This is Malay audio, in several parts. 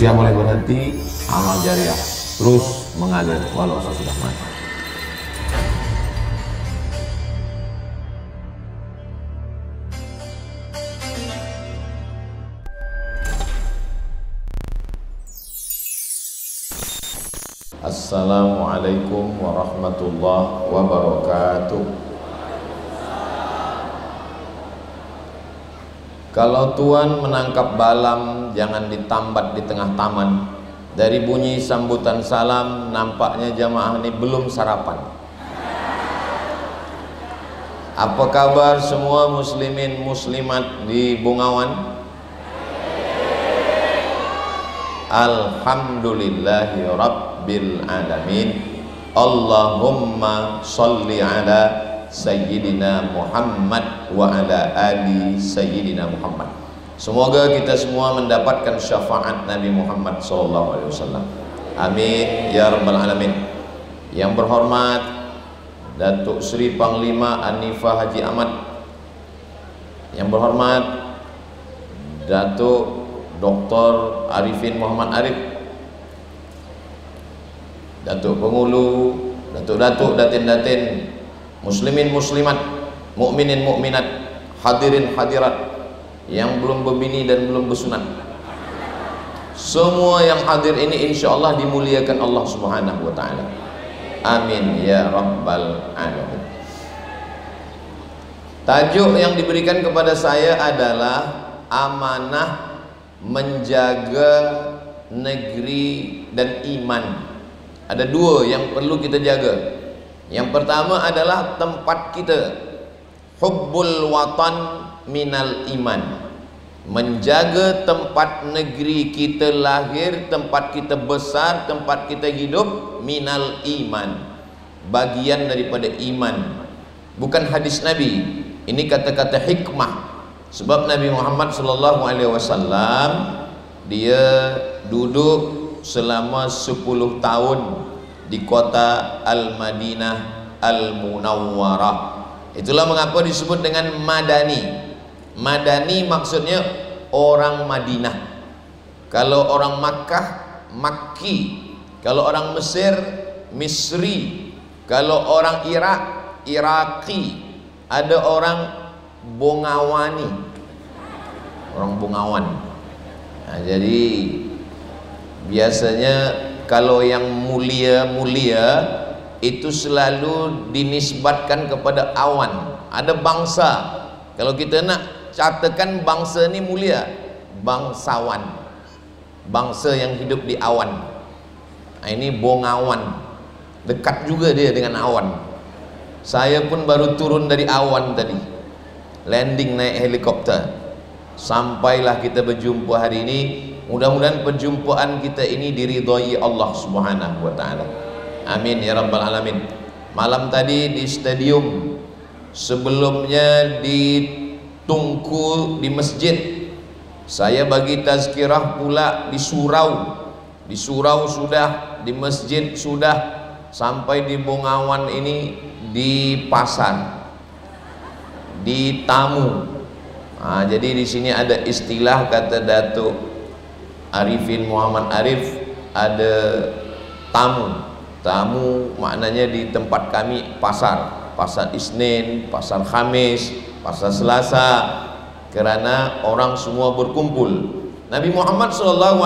Usia boleh berhenti, amal jariah terus mengalir walau sudah mati. Assalamualaikum warahmatullahi wabarakatuh. Kalau tuan menangkap balam, jangan ditambat di tengah taman. Dari bunyi sambutan salam, nampaknya jamaah ini belum sarapan. Apa kabar semua muslimin muslimat di Bungawan? Alhamdulillahi rabbil alamin. Allahumma sholli ala Sayyidina Muhammad wa ala ali Sayyidina Muhammad. Semoga kita semua mendapatkan syafaat Nabi Muhammad SAW. Amin ya rabbal alamin. Yang berhormat Datuk Sri Panglima Anifah Haji Ahmad, yang berhormat Datuk Dr. Arifin Muhammad Arif, Datuk Pengulu, Datuk-datuk, datin-datin, muslimin muslimat, mukminin mukminat, hadirin hadirat yang belum berbini dan belum bersunat, semua yang hadir ini insyaallah dimuliakan Allah Subhanahu wa taala. Amin ya rabbal alamin. Tajuk yang diberikan kepada saya adalah amanah menjaga negeri dan iman. Ada dua yang perlu kita jaga. Yang pertama adalah tempat kita, hubbul watan minal iman, menjaga tempat negeri kita lahir, tempat kita besar, tempat kita hidup, minal iman, bagian daripada iman. Bukan hadis Nabi, ini kata-kata hikmah. Sebab Nabi Muhammad SAW dia duduk selama 10 tahun di kota Al-Madinah Al-Munawwarah. Itulah mengapa disebut dengan Madani. Madani maksudnya orang Madinah. Kalau orang Makkah, Makki. Kalau orang Mesir, Misri. Kalau orang Irak, Iraqi. Ada orang Bongawani, orang Bungawan. Nah, jadi biasanya kalau yang mulia-mulia itu selalu dinisbatkan kepada awan. Ada bangsa, kalau kita nak catakan bangsa ini mulia, bangsawan, bangsa yang hidup di awan. Nah, ini Bongawan, dekat juga dia dengan awan. Saya pun baru turun dari awan tadi, landing naik helikopter. Sampailah kita berjumpa hari ini. Mudah-mudahan perjumpaan kita ini diridhai Allah Subhanahu wa taala. Amin ya rabbal alamin. Malam tadi di stadium, sebelumnya di Tungku di masjid. Saya bagi tazkirah pula di surau. Di surau sudah, di masjid sudah, sampai di Bungawan ini di pasar, di tamu. Nah, jadi di sini ada istilah kata Datuk Arifin Muhammad Arif, ada tamu. Tamu maknanya di tempat kami pasar, pasar Isnin, pasar Khamis, pasar Selasa, kerana orang semua berkumpul. Nabi Muhammad SAW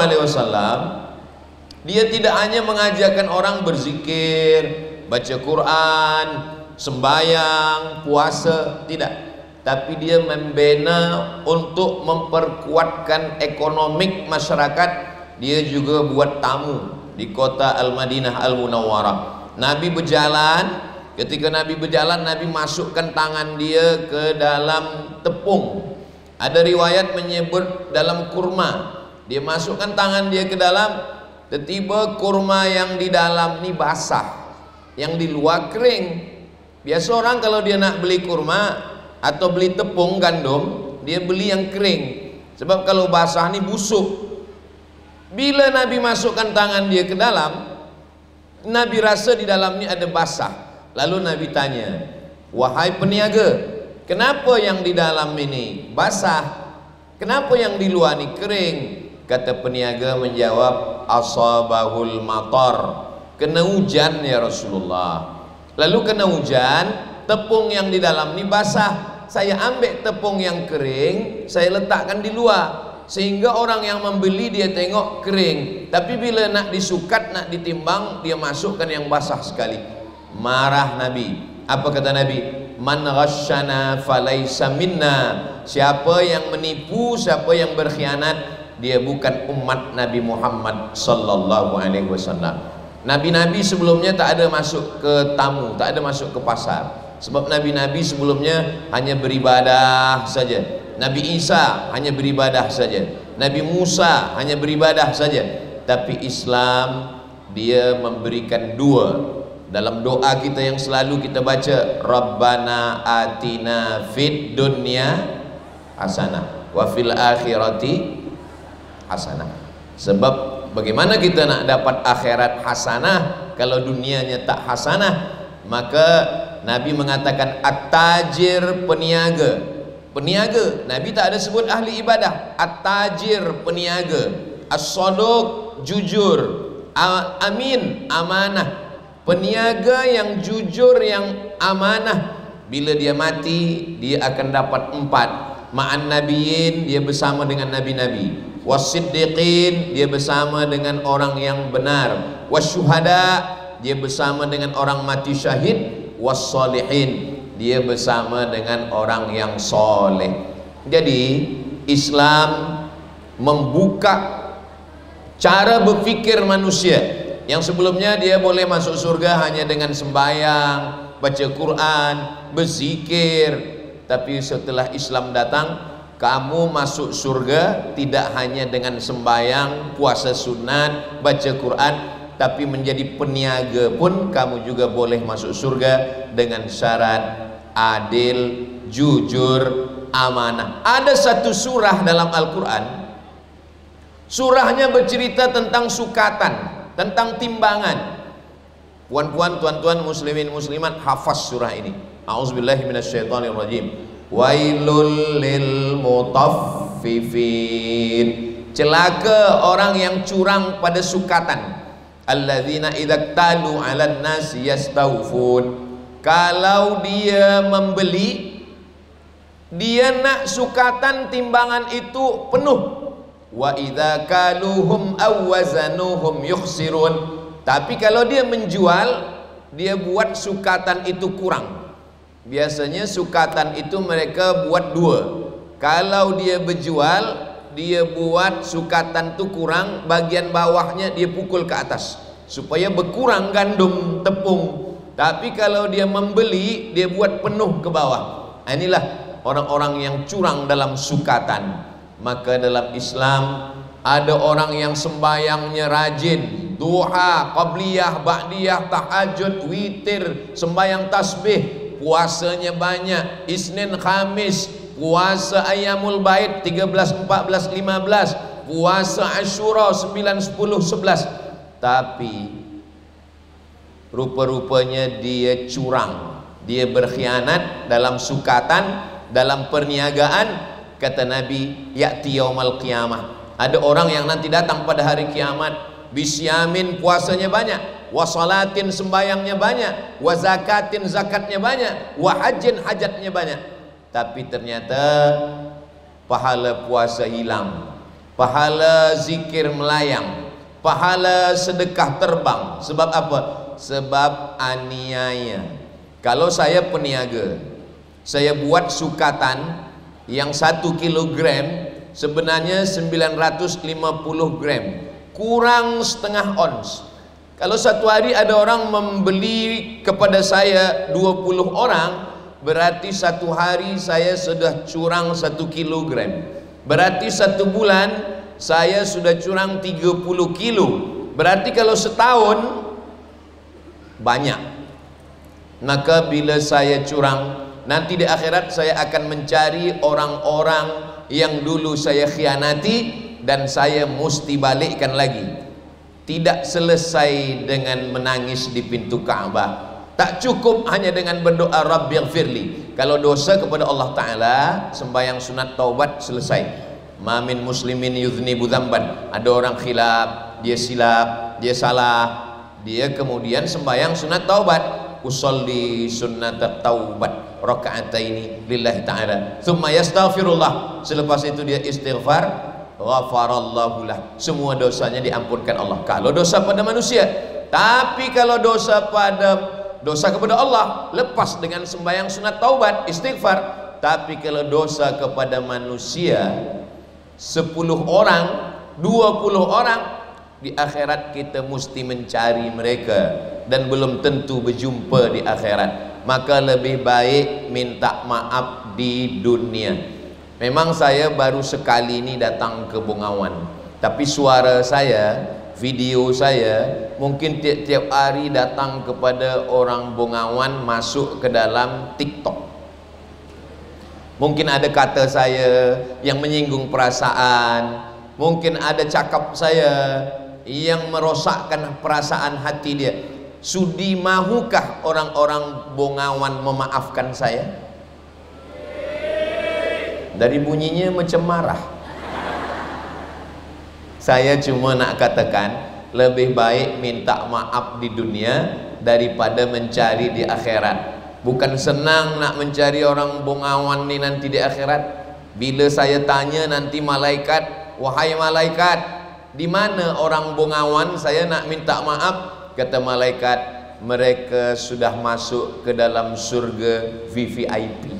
dia tidak hanya mengajarkan orang berzikir, baca Quran, sembahyang, puasa, tidak, tapi dia membina untuk memperkuatkan ekonomi masyarakat. Dia juga buat tamu di kota Al-Madinah Al-Munawwarah. Nabi berjalan, ketika Nabi berjalan, Nabi masukkan tangan dia ke dalam tepung. Ada riwayat menyebut dalam kurma. Dia masukkan tangan dia ke dalam, tiba-tiba kurma yang di dalam ni basah, yang di luar kering. Biasa orang kalau dia nak beli kurma atau beli tepung gandum, dia beli yang kering. Sebab kalau basah ni busuk. Bila Nabi masukkan tangan dia ke dalam, Nabi rasa di dalam ni ada basah. Lalu Nabi tanya, wahai peniaga, kenapa yang di dalam ini basah? Kenapa yang di luar ni kering? Kata peniaga menjawab, asabahul matar, kena hujan ya Rasulullah. Lalu kena hujan, tepung yang di dalam ini basah. Saya ambil tepung yang kering, saya letakkan di luar, sehingga orang yang membeli dia tengok kering, tapi bila nak disukat, nak ditimbang, dia masukkan yang basah sekali. Marah Nabi. Apa kata Nabi? Man ghasyana falaysa minna. Siapa yang menipu, siapa yang berkhianat, dia bukan umat Nabi Muhammad sallallahu alaihi wasallam. Nabi-nabi sebelumnya tak ada masuk ke tamu, tak ada masuk ke pasar. Sebab nabi-nabi sebelumnya hanya beribadah saja. Nabi Isa hanya beribadah saja. Nabi Musa hanya beribadah saja. Tapi Islam dia memberikan dua. Dalam doa kita yang selalu kita baca, Rabbana atina fid dunya hasanah wa fil akhirati hasanah. Sebab bagaimana kita nak dapat akhirat hasanah kalau dunianya tak hasanah? Maka Nabi mengatakan at-tajir, peniaga. Peniaga, Nabi tak ada sebut ahli ibadah. At-tajir, peniaga. As-saduq, jujur. Amin, amanah. Peniaga yang jujur, yang amanah, bila dia mati dia akan dapat 4. Ma'an nabiyyin, dia bersama dengan nabi-nabi. Was-siddiqin, dia bersama dengan orang yang benar. Was-syuhada, dia bersama dengan orang mati syahid. Was-salihin, dia bersama dengan orang yang soleh. Jadi Islam membuka cara berfikir manusia yang sebelumnya dia boleh masuk surga hanya dengan sembahyang, baca Quran, berzikir. Tapi setelah Islam datang, kamu masuk surga tidak hanya dengan sembahyang, puasa sunat, baca Quran, tapi menjadi peniaga pun kamu juga boleh masuk surga dengan syarat adil, jujur, amanah. Ada satu surah dalam Al-Quran, surahnya bercerita tentang sukatan, tentang timbangan. Puan-puan, tuan-tuan, muslimin, muslimat, hafaz surah ini. A'udzubillahi minasyaitonirrajim. Wailul lil mutaffifin. Celaka orang yang curang pada sukatan. Alladzina idza talu 'alan nasi yastawfun. Kalau dia membeli, dia nak sukatan timbangan itu penuh. Wa idza kaluhum aw wazanuhum yukhsirun. Tapi kalau dia menjual, dia buat sukatan itu kurang. Biasanya sukatan itu mereka buat 2. Kalau dia berjual, dia buat sukatan itu kurang, bagian bawahnya dia pukul ke atas supaya berkurang gandum tepung. Tapi kalau dia membeli, dia buat penuh ke bawah. Inilah orang-orang yang curang dalam sukatan. Maka dalam Islam ada orang yang sembayangnya rajin, duha, qabliyah, ba'diyah, tahajud, witir, sembayang tasbih, puasanya banyak, Isnin, Khamis, puasa Ayyamul Bait 13, 14, 15, puasa Asyura 9, 10, 11. Tapi rupa-rupanya dia curang, dia berkhianat dalam sukatan, dalam perniagaan. Kata Nabi, ya'ti yaumal qiyamah, ada orang yang nanti datang pada hari kiamat, bisyamin, puasanya banyak, wasalatin, sembayangnya banyak, wazakatin, zakatnya banyak, wahajin, hajatnya banyak. Tapi ternyata pahala puasa hilang, pahala zikir melayang, pahala sedekah terbang. Sebab apa? Sebab aniaya. Kalau saya peniaga, saya buat sukatan yang 1 kilogram sebenarnya 950 gram, kurang setengah ons. Kalau satu hari ada orang membeli kepada saya 20 orang, berarti satu hari saya sudah curang 1 kilogram. Berarti 1 bulan saya sudah curang 30 kilo. Berarti kalau setahun banyak. Maka bila saya curang, nanti di akhirat saya akan mencari orang-orang yang dulu saya khianati dan saya mesti balikkan lagi. Tidak selesai dengan menangis di pintu Ka'bah. Tak cukup hanya dengan berdoa Rabbighfirli. Kalau dosa kepada Allah Ta'ala, sembahyang sunat taubat selesai. Ma min muslimin yudhnibu dzamban. Ada orang khilaf, dia silap, dia salah, dia kemudian sembahyang sunat taubat. Usolli sunnat taubat raka'ataini lillahi ta'ala. Tsumma yastaghfirullah. Selepas itu dia istighfar, ghafarallahu lah. Semua dosanya diampunkan Allah. Kalau dosa pada manusia. Tapi kalau dosa kepada Allah, lepas dengan sembahyang sunat taubat, istighfar. Tapi kalau dosa kepada manusia, 10 orang, 20 orang, di akhirat kita mesti mencari mereka dan belum tentu berjumpa di akhirat. Maka lebih baik minta maaf di dunia. Memang saya baru sekali ini datang ke Bengawan, tapi suara saya, video saya mungkin tiap-tiap hari datang kepada orang Bengawan, masuk ke dalam TikTok. Mungkin ada kata saya yang menyinggung perasaan, mungkin ada cakap saya yang merosakkan perasaan hati dia. Sudi mahukah orang-orang Bengawan memaafkan saya? Dari bunyinya macam marah. Saya cuma nak katakan, lebih baik minta maaf di dunia daripada mencari di akhirat. Bukan senang nak mencari orang Bengawan ni nanti di akhirat. Bila saya tanya nanti malaikat, wahai malaikat, di mana orang Bengawan, saya nak minta maaf. Kata malaikat, mereka sudah masuk ke dalam surga VVIP.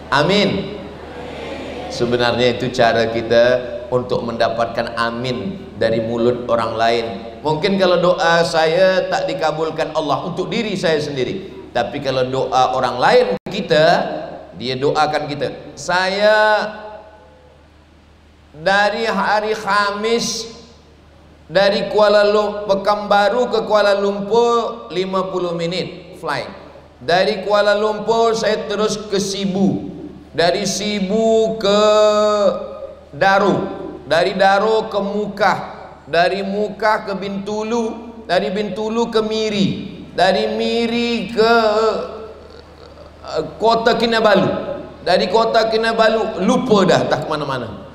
Amin. Sebenarnya itu cara kita untuk mendapatkan amin dari mulut orang lain. Mungkin kalau doa saya tak dikabulkan Allah untuk diri saya sendiri, tapi kalau doa orang lain kita, dia doakan kita. Saya dari hari Khamis dari Pekanbaru ke Kuala Lumpur 50 minit flight. Dari Kuala Lumpur saya terus ke Sibu, dari Sibu ke Daru, dari Daru ke Mukah, dari Mukah ke Bintulu, dari Bintulu ke Miri, dari Miri ke Kota Kinabalu, dari Kota Kinabalu lupa dah tak kemana-mana.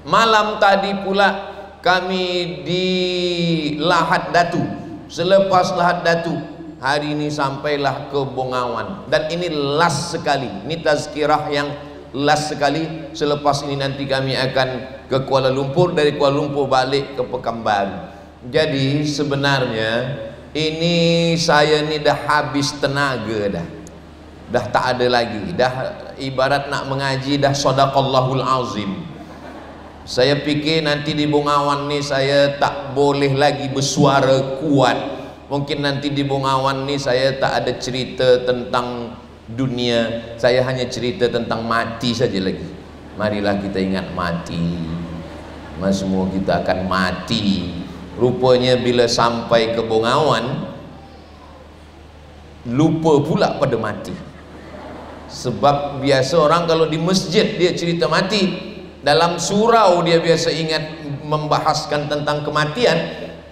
Malam tadi pula kami di Lahad Datu. Selepas Lahad Datu, hari ini sampailah ke Bengawan. Dan ini last sekali, ini tazkirah yang last sekali. Selepas ini nanti kami akan ke Kuala Lumpur, dari Kuala Lumpur balik ke Pekanbaru. Jadi sebenarnya ini saya ni dah habis tenaga dah tak ada lagi, dah ibarat nak mengaji dah sadaqallahul azim. Saya fikir nanti di Bengawan ni saya tak boleh lagi bersuara kuat. Mungkin nanti di Bengawan ni saya tak ada cerita tentang dunia, saya hanya cerita tentang mati saja lagi. Marilah kita ingat mati. Semua kita akan mati. Rupanya bila sampai ke Bengawan, lupa pula pada mati. Sebab biasa orang kalau di masjid dia cerita mati, dalam surau dia biasa ingat membahaskan tentang kematian,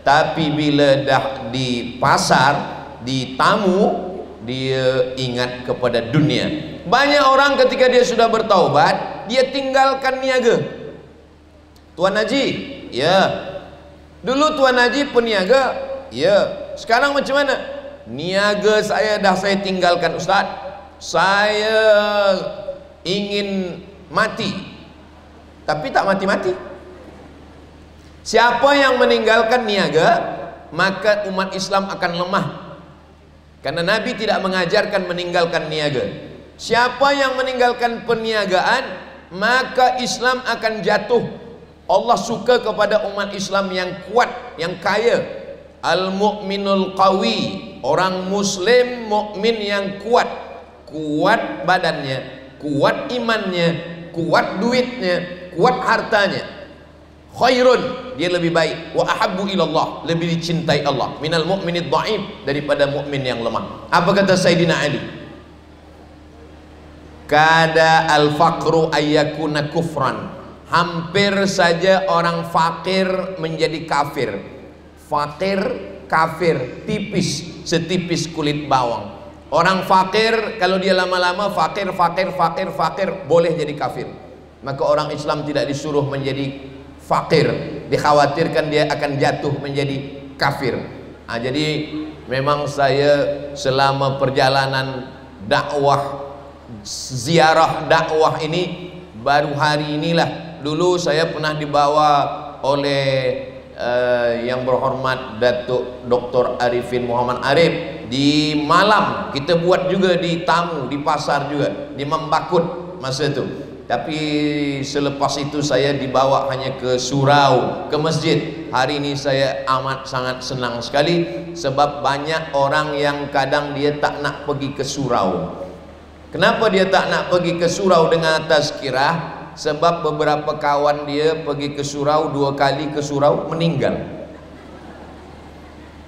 tapi bila dah di pasar, di tamu, dia ingat kepada dunia. Banyak orang ketika dia sudah bertaubat, dia tinggalkan niaga. Tuan Haji, ya. Dulu Tuan Haji peniaga, ya. Sekarang macam mana? Niaga saya dah saya tinggalkan Ustaz. Saya ingin mati, tapi tak mati-mati. Siapa yang meninggalkan niaga, maka umat Islam akan lemah. Karena Nabi tidak mengajarkan meninggalkan niaga. Siapa yang meninggalkan perniagaan, maka Islam akan jatuh. Allah suka kepada umat Islam yang kuat, yang kaya. Al-mu'minul qawi, orang muslim mukmin yang kuat. Kuat badannya, kuat imannya, kuat duitnya, kuat hartanya. Khairun, dia lebih baik. Wa ahabbu ilallah, lebih dicintai Allah. Minal mu'minid dha'if, daripada mukmin yang lemah. Apa kata Sayyidina Ali? Kada al-faqru ayyakuna kufran. Hampir saja orang fakir menjadi kafir. Fakir, kafir, tipis, setipis kulit bawang. Orang fakir kalau dia lama-lama fakir boleh jadi kafir. maka orang Islam tidak disuruh menjadi fakir, dikhawatirkan dia akan jatuh menjadi kafir. Jadi memang saya selama perjalanan dakwah, ziarah dakwah ini baru hari inilah. Dulu saya pernah dibawa oleh yang berhormat Datuk Dr. Arifin Muhammad Arif di Malam. Kita buat juga di Tamu, di pasar juga, di Membakut masa itu. Tapi selepas itu saya dibawa hanya ke surau, ke masjid. Hari ini saya amat sangat senang sekali, sebab banyak orang yang kadang dia tak nak pergi ke surau. Kenapa dia tak nak pergi ke surau dengan tazkirah? Sebab beberapa kawan dia pergi ke surau, 2 kali ke surau meninggal.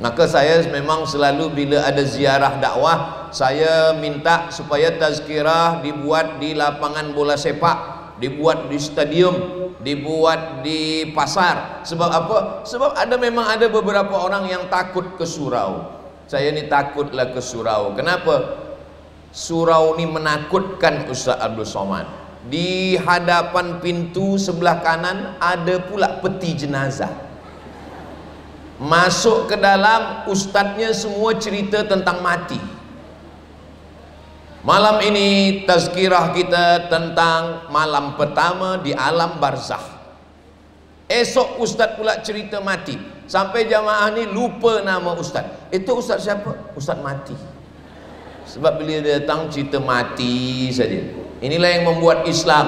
Maka saya memang selalu bila ada ziarah dakwah, saya minta supaya tazkirah dibuat di lapangan bola sepak, dibuat di stadium, dibuat di pasar. Sebab apa? Sebab memang ada beberapa orang yang takut ke surau. Saya ni takutlah ke surau. Kenapa? Surau ni menakutkan, Ustaz Abdul Somad. Di hadapan pintu sebelah kanan ada pula peti jenazah. Masuk ke dalam, ustadznya semua cerita tentang mati. Malam ini tazkirah kita tentang malam pertama di alam barzakh. Esok ustadz pula cerita mati. Sampai jamaah ni lupa nama ustadz. Itu ustadz siapa? Ustadz mati. Sebab bila dia datang cerita mati saja. Inilah yang membuat Islam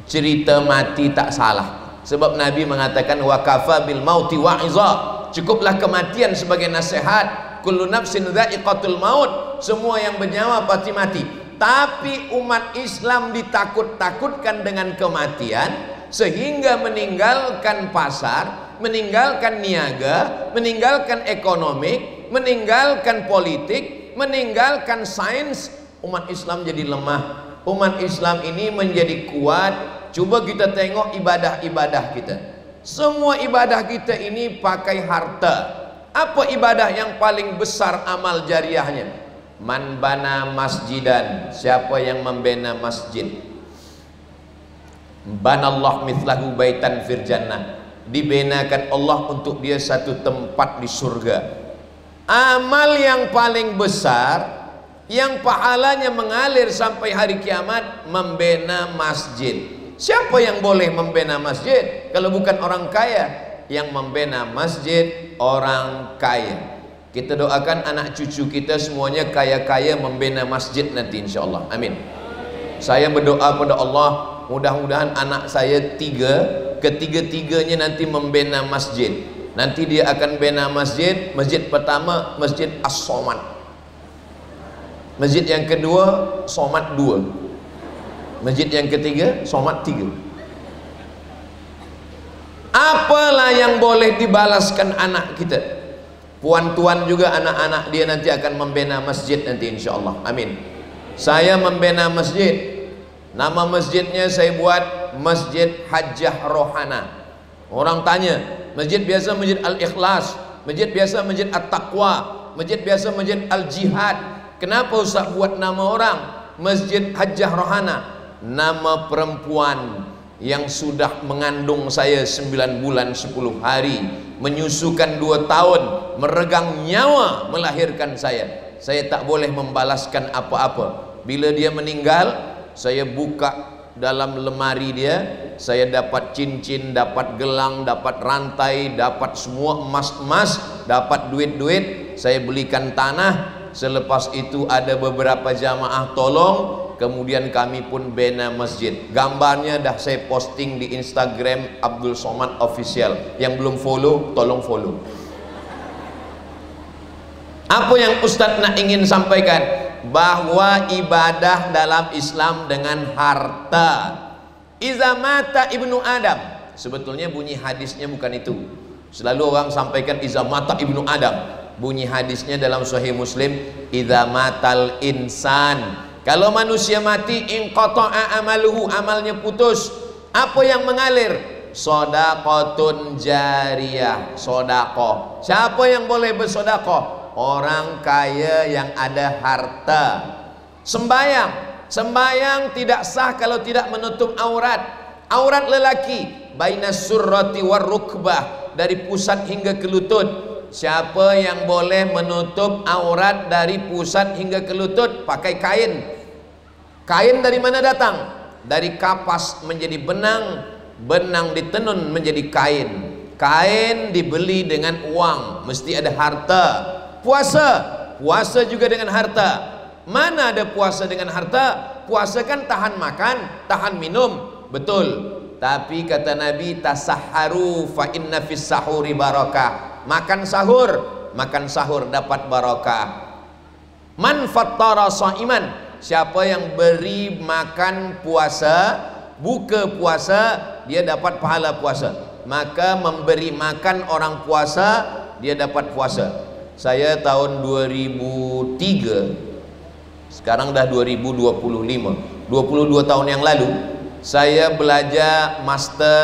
cerita mati tak salah. Sebab Nabi mengatakan wa kafa bil mauti wa'iza. Cukuplah kematian sebagai nasihat. Kullu nafsin dha'iqatul maut. Semua yang bernyawa pasti mati. Tapi umat Islam ditakut-takutkan dengan kematian sehingga meninggalkan pasar, meninggalkan niaga, meninggalkan ekonomi, meninggalkan politik, meninggalkan sains. Umat Islam jadi lemah. Umat Islam ini menjadi kuat. Coba kita tengok ibadah-ibadah kita. Semua ibadah kita ini pakai harta. Apa ibadah yang paling besar amal jariahnya? Man bana masjidan. Siapa yang membina masjid? Banallah mithlahu baitan fil jannah. Dibinakan Allah untuk dia satu tempat di surga. Amal yang paling besar, yang pahalanya mengalir sampai hari kiamat, membina masjid. Siapa yang boleh membina masjid kalau bukan orang kaya? Yang membina masjid orang kaya. Kita doakan anak cucu kita semuanya kaya-kaya membina masjid nanti insyaAllah. Amin. Saya berdoa pada Allah, mudah-mudahan anak saya 3, ketiga-tiganya nanti membina masjid. Nanti dia akan bina masjid. Masjid pertama Masjid As-Somad. Masjid yang kedua Somad 2. Masjid yang ketiga Somad 3. Apalah yang boleh dibalaskan anak kita? Puan-tuan juga anak-anak dia nanti akan membina masjid nanti insyaAllah. Amin. Saya membina masjid. Nama masjidnya saya buat Masjid Hajjah Rohana. Orang tanya, masjid biasa Masjid Al-Ikhlas, masjid biasa Masjid At-Taqwa, masjid biasa Masjid Al-Jihad. Kenapa Ustaz buat nama orang Masjid Hajjah Rohana? Nama perempuan yang sudah mengandung saya 9 bulan 10 hari, menyusukan 2 tahun, meregang nyawa melahirkan saya. Saya tak boleh membalaskan apa-apa. Bila dia meninggal, saya buka dalam lemari dia, saya dapat cincin, dapat gelang, dapat rantai, dapat semua emas-emas, dapat duit-duit. Saya belikan tanah. Selepas itu ada beberapa jamaah tolong, kemudian kami pun bina masjid. Gambarnya dah saya posting di Instagram Abdul Somad Official. Yang belum follow, tolong follow. Apa yang Ustadz nak ingin sampaikan? Bahwa ibadah dalam Islam dengan harta. Iza mata ibnu Adam. Sebetulnya bunyi hadisnya bukan itu. Selalu orang sampaikan iza mata ibnu Adam. Bunyi hadisnya dalam Sahih Muslim, idza matal insan. Kalau manusia mati, inqata'a amaluhu, amalnya putus. Apa yang mengalir? Shadaqatun jariyah, sedekah. Siapa yang boleh bersedekah? Orang kaya yang ada harta. Sembayang. Sembahyang tidak sah kalau tidak menutup aurat. Aurat lelaki bainas surrati war rukbah, dari pusat hingga ke lutut. Siapa yang boleh menutup aurat dari pusat hingga ke lutut? Pakai kain. Kain dari mana datang? Dari kapas menjadi benang, benang ditenun menjadi kain, kain dibeli dengan uang, mesti ada harta. Puasa, puasa juga dengan harta. Mana ada puasa dengan harta? Puasa kan tahan makan, tahan minum, betul. Tapi kata Nabi, tasahharu fa inna fis sahuri barakah. Makan sahur dapat barakah. Man fattara shaiman, siapa yang beri makan puasa, buka puasa, dia dapat pahala puasa. Maka memberi makan orang puasa, dia dapat puasa. Saya tahun 2003, sekarang dah 2025, 22 tahun yang lalu, saya belajar master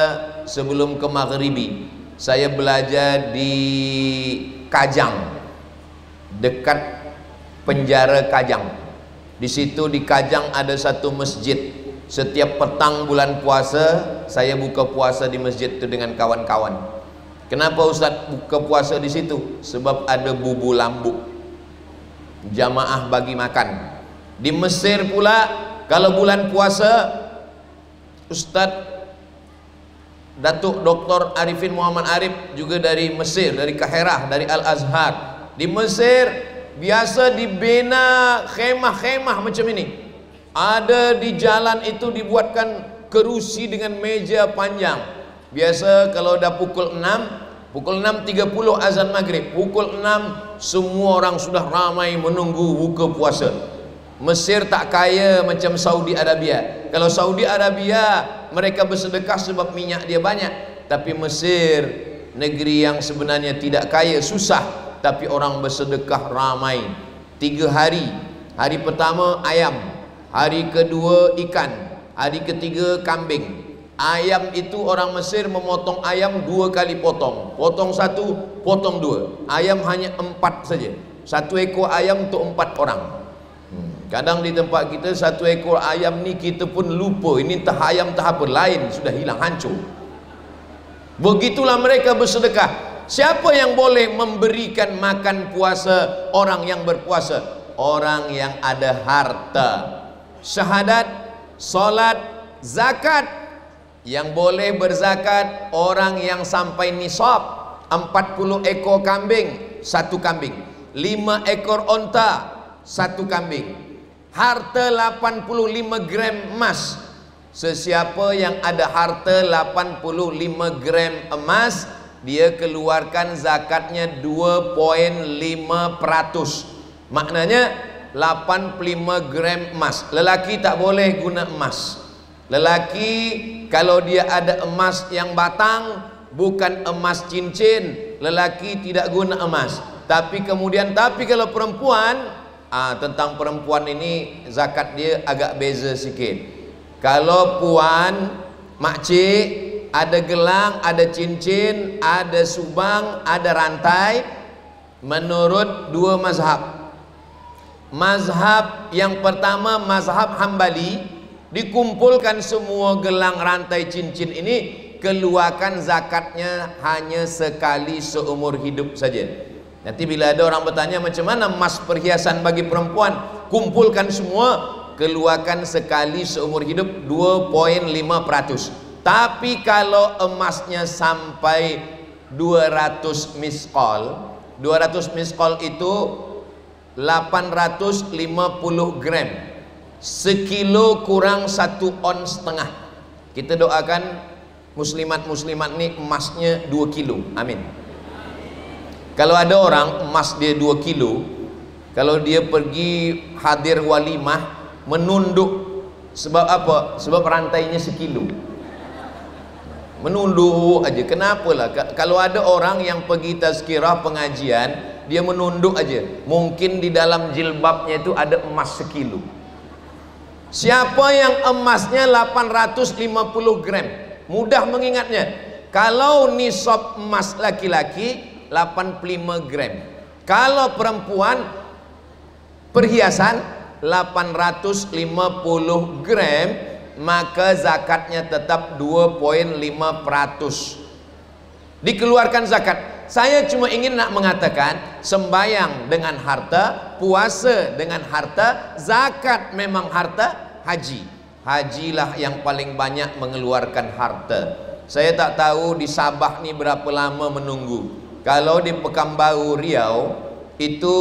sebelum ke Maghribi. Saya belajar di Kajang, dekat penjara Kajang. Di situ di Kajang ada satu masjid. Setiap petang bulan puasa saya buka puasa di masjid itu dengan kawan-kawan. Kenapa Ustaz buka puasa di situ? Sebab ada bubu lambu, jamaah bagi makan. Di Mesir pula kalau bulan puasa, Ustaz Datuk Dr. Arifin Muhammad Arif juga dari Mesir, dari Kahirah, dari Al-Azhar. Di Mesir biasa dibina khemah-khemah macam ini. Ada di jalan itu dibuatkan kerusi dengan meja panjang. Biasa kalau dah pukul 6:30 azan maghrib, pukul 6 semua orang sudah ramai menunggu buka puasa. Mesir tak kaya macam Saudi Arabia. Kalau Saudi Arabia mereka bersedekah sebab minyak dia banyak, tapi Mesir negeri yang sebenarnya tidak kaya, susah, tapi orang bersedekah ramai. 3 hari. Hari pertama ayam, hari kedua ikan, hari ketiga kambing. Ayam itu orang Mesir memotong ayam 2 kali potong. Potong 1, potong 2. Ayam hanya 4 saja. 1 ekor ayam untuk 4 orang. Kadang di tempat kita 1 ekor ayam ni kita pun lupa ini entah ayam entah apa, lain sudah hilang, hancur. Begitulah mereka bersedekah. Siapa yang boleh memberikan makan puasa orang yang berpuasa? Orang yang ada harta. Syahadat, solat, zakat. Yang boleh berzakat orang yang sampai nisab. 40 ekor kambing, 1 kambing. 5 ekor onta, 1 kambing. Harta 85 gram emas. Sesiapa yang ada harta 85 gram emas, dia keluarkan zakatnya 2.5%. Maknanya 85 gram emas. Lelaki tak boleh guna emas. Lelaki kalau dia ada emas yang batang, bukan emas cincin, lelaki tidak guna emas. Tapi kalau perempuan, tentang perempuan ini zakat dia agak beza sikit. Kalau puan, makcik, ada gelang, ada cincin, ada subang, ada rantai, menurut 2 mazhab. Mazhab yang pertama, mazhab Hambali, dikumpulkan semua gelang, rantai, cincin ini, keluarkan zakatnya hanya sekali seumur hidup saja. Nanti bila ada orang bertanya macam mana emas perhiasan bagi perempuan, kumpulkan semua, keluarkan sekali seumur hidup 2.5%. Tapi kalau emasnya sampai 200 miskol, 200 miskol itu 850 gram, sekilo kurang 1,5 ons. Kita doakan muslimat-muslimat ni emasnya 2 kilo, amin. Kalau ada orang emas dia 2 kilo, kalau dia pergi hadir walimah, menunduk. Sebab apa? Sebab rantainya 1 kilo. Menunduk aja. Kenapalah? Kalau ada orang yang pergi tazkirah pengajian, dia menunduk aja. Mungkin di dalam jilbabnya itu ada emas 1 kilo. Siapa yang emasnya 850 gram? Mudah mengingatnya. Kalau nisab emas laki-laki 85 gram. Kalau perempuan perhiasan 850 gram, maka zakatnya tetap 2,5%. Dikeluarkan zakat. Saya cuma ingin nak mengatakan, sembayang dengan harta, puasa dengan harta, zakat memang harta, haji. Hajilah yang paling banyak mengeluarkan harta. Saya tak tahu di Sabah ni berapa lama menunggu. Kalau di Pekanbaru Riau itu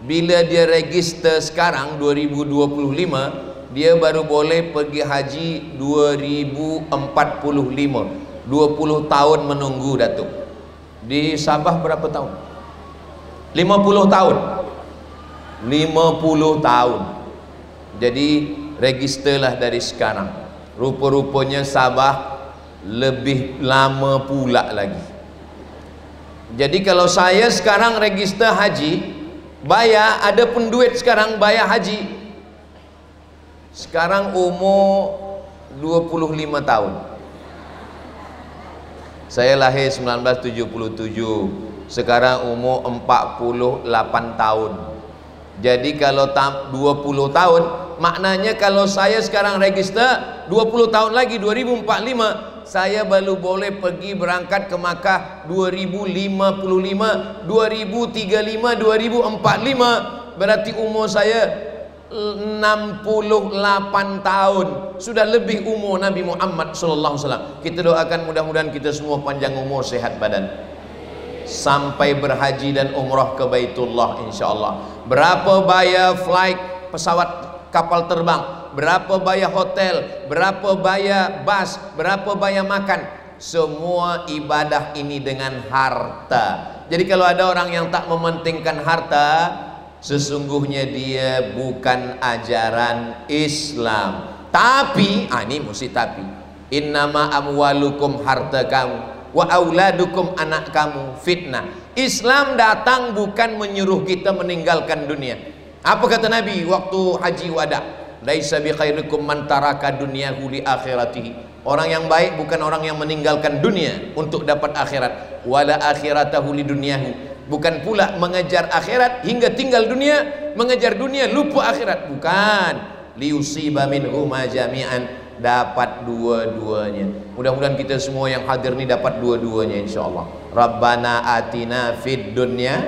bila dia register sekarang 2025, dia baru boleh pergi haji 2045. 20 tahun menunggu Datuk. Di Sabah berapa tahun? 50 tahun. 50 tahun. Jadi registerlah dari sekarang. Rupa-rupanya Sabah lebih lama pula lagi. Jadi kalau saya sekarang register haji, bayar, ada pun duit sekarang bayar haji, sekarang umur 25 tahun. Saya lahir 1977, sekarang umur 48 tahun. Jadi kalau 20 tahun, maknanya kalau saya sekarang register 20 tahun lagi 2045, saya baru boleh pergi berangkat ke Makkah 2055, 2035, 2045. Berarti umur saya 68 tahun, sudah lebih umur Nabi Muhammad SAW. Kita doakan mudah-mudahan kita semua panjang umur, sehat badan, sampai berhaji dan umrah ke Baitullah insyaallah. Berapa bayar flight pesawat kapal terbang, berapa bayar hotel, berapa bayar bas, berapa bayar makan, semua ibadah ini dengan harta. Jadi kalau ada orang yang tak mementingkan harta, sesungguhnya dia bukan ajaran Islam. Tapi, ini mesti tapi, innama amwalukum, harta kamu, wa auladukum, anak kamu, fitnah. Islam datang bukan menyuruh kita meninggalkan dunia. Apa kata Nabi waktu haji wada? Laisa bi khairikum man taraka dunyahu li akhiratihi. Orang yang baik bukan orang yang meninggalkan dunia untuk dapat akhirat. Wala akhiratahu li dunyahu. Bukan pula mengejar akhirat hingga tinggal dunia, mengejar dunia lupa akhirat. Bukan. Liusiba minhuma jami'an, dapat dua-duanya. Mudah-mudahan kita semua yang hadir ni dapat dua-duanya insyaallah. Rabbana atina fid dunya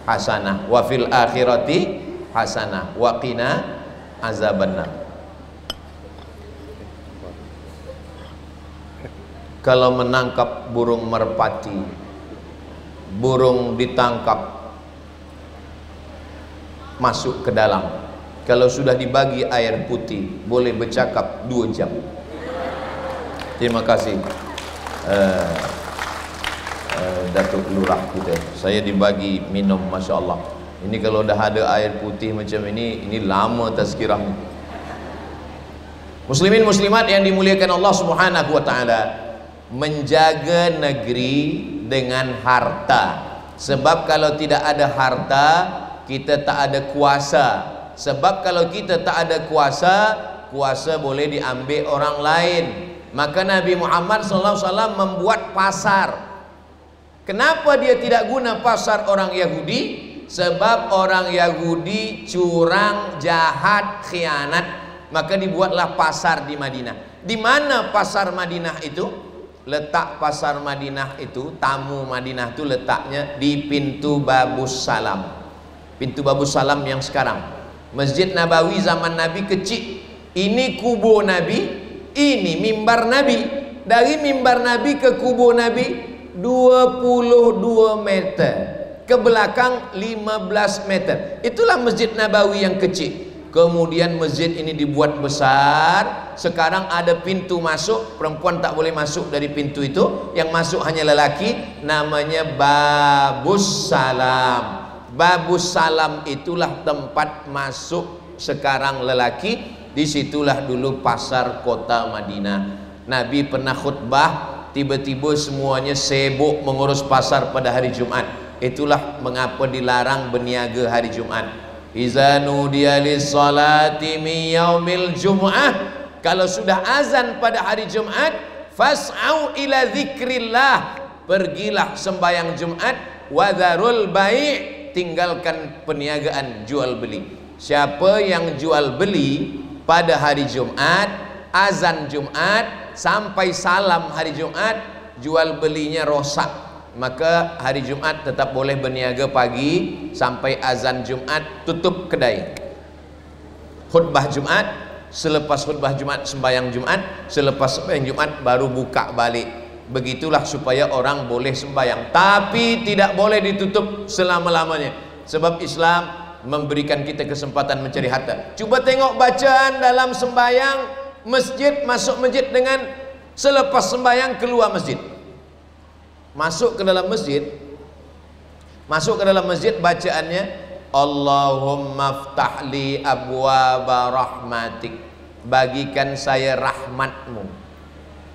hasanah wa fil akhirati hasanah wa qina azabannar. Kalau menangkap burung merpati, burung ditangkap masuk ke dalam, kalau sudah dibagi air putih boleh bercakap 2 jam. Terima kasih Datuk Lurah kita, saya dibagi minum, Masya Allah. Ini kalau dah ada air putih macam ini lama tazkirahnya. Muslimin muslimat yang dimuliakan Allah Subhanahu wa taala, menjaga negeri dengan harta. Sebab kalau tidak ada harta, kita tak ada kuasa. Sebab kalau kita tak ada kuasa, kuasa boleh diambil orang lain. Maka Nabi Muhammad SAW membuat pasar. Kenapa dia tidak guna pasar orang Yahudi? Sebab orang Yahudi curang, jahat, khianat. Maka dibuatlah pasar di Madinah. Di mana pasar Madinah itu? Letak pasar Madinah itu, tamu Madinah itu letaknya di pintu Babus Salam. Pintu Babus Salam yang sekarang. Masjid Nabawi zaman Nabi kecil. Ini kubur Nabi, ini mimbar Nabi. Dari mimbar Nabi ke kubur Nabi 22 meter, ke belakang 15 meter. Itulah Masjid Nabawi yang kecil. Kemudian masjid ini dibuat besar. Sekarang ada pintu masuk, perempuan tak boleh masuk dari pintu itu, yang masuk hanya lelaki. Namanya Babus Salam. Babus Salam itulah tempat masuk sekarang lelaki. Disitulah dulu pasar kota Madinah. Nabi pernah khutbah, tiba-tiba semuanya sibuk mengurus pasar pada hari Jumat. Itulah mengapa dilarang berniaga hari Jumat. Iza nudiya lis-salati min yaumil jum'ah, kalau sudah azan pada hari Jumat, fas'au ila dzikrillah, pergilah sembahyang Jumat, wa dzarul bai', tinggalkan perniagaan jual beli. siapa yang jual beli pada hari Jumat, azan Jumat sampai salam hari Jumat, jual belinya rosak, maka hari Jumat tetap boleh berniaga pagi sampai azan Jumat, tutup kedai. Khutbah Jumat, selepas khutbah Jumat sembahyang Jumat, selepas sembahyang Jumat baru buka balik. Begitulah supaya orang boleh sembahyang, tapi tidak boleh ditutup selama-lamanya, sebab Islam memberikan kita kesempatan mencari harta. Cuba tengok bacaan dalam sembahyang masjid, masuk masjid dengan selepas sembahyang keluar masjid. Masuk ke dalam masjid bacaannya Allahumma ftahli abwaba rahmatik, bagikan saya rahmatmu.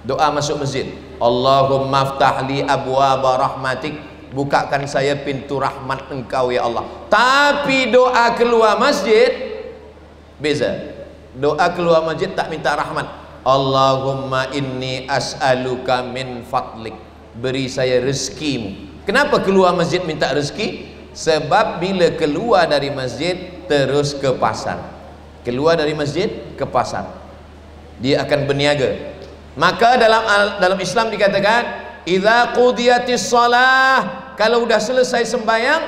Doa masuk masjid, Allahumma ftahli abwaba rahmatik, bukakan saya pintu rahmat engkau ya Allah. Tapi doa keluar masjid beza. Doa keluar masjid tak minta rahmat, Allahumma inni as'aluka min fadlik, beri saya rezekimu. Kenapa keluar masjid minta rezeki? Sebab bila keluar dari masjid terus ke pasar, keluar dari masjid ke pasar, dia akan berniaga. Maka dalam Islam dikatakan idza qudiyatis shalah, kalau udah selesai sembahyang,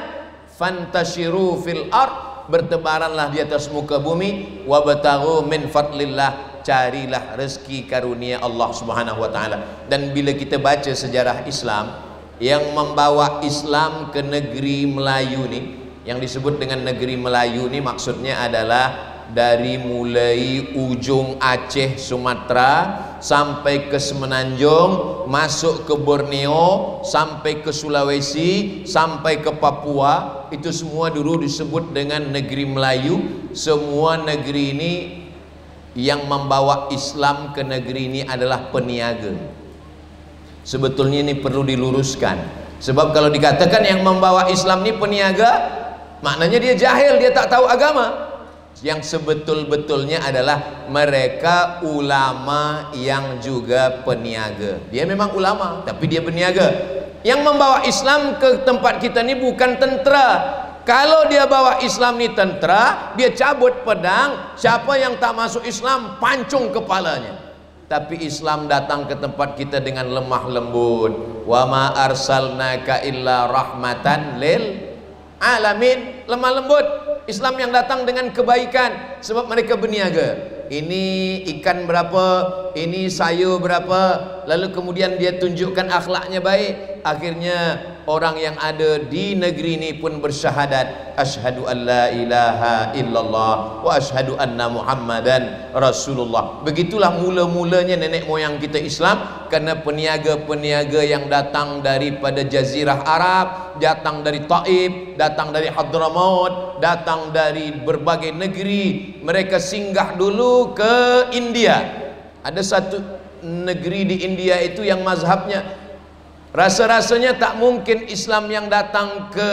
fantashiru fil ard, bertebaranlah di atas muka bumi, wabtaghu min fadlillah, carilah rezeki karunia Allah Subhanahu wa taala. Dan bila kita baca sejarah Islam, yang membawa Islam ke negeri Melayu ni, yang disebut dengan negeri Melayu ni maksudnya adalah dari mulai ujung Aceh, Sumatera sampai ke Semenanjung, masuk ke Borneo, sampai ke Sulawesi, sampai ke Papua, itu semua dulu disebut dengan negeri Melayu. Semua negeri ini yang membawa Islam ke negeri ini adalah peniaga. Sebetulnya ini perlu diluruskan, sebab kalau dikatakan yang membawa Islam ini peniaga, maknanya dia jahil, dia tak tahu agama. Yang sebetul-betulnya adalah mereka ulama yang juga peniaga. Dia memang ulama tapi dia peniaga. Yang membawa Islam ke tempat kita ni bukan tentera. Kalau dia bawa Islam ni tentera, dia cabut pedang, siapa yang tak masuk Islam pancung kepalanya. Tapi Islam datang ke tempat kita dengan lemah lembut. Wa ma arsalnaka illa rahmatan lil alamin, lemah lembut. Islam yang datang dengan kebaikan, sebab mereka berniaga. Ini ikan berapa, ini sayur berapa, lalu kemudian dia tunjukkan akhlaknya baik. Akhirnya orang yang ada di negeri ini pun bersyahadat, asyhadu an la ilaha illallah wa asyhadu anna muhammadan rasulullah. Begitulah mula-mulanya nenek moyang kita Islam, karena peniaga-peniaga yang datang daripada Jazirah Arab, datang dari Taif, datang dari Hadramaut, datang dari berbagai negeri. Mereka singgah dulu ke India. Ada satu negeri di India itu yang mazhabnya, rasa-rasanya tak mungkin Islam yang datang ke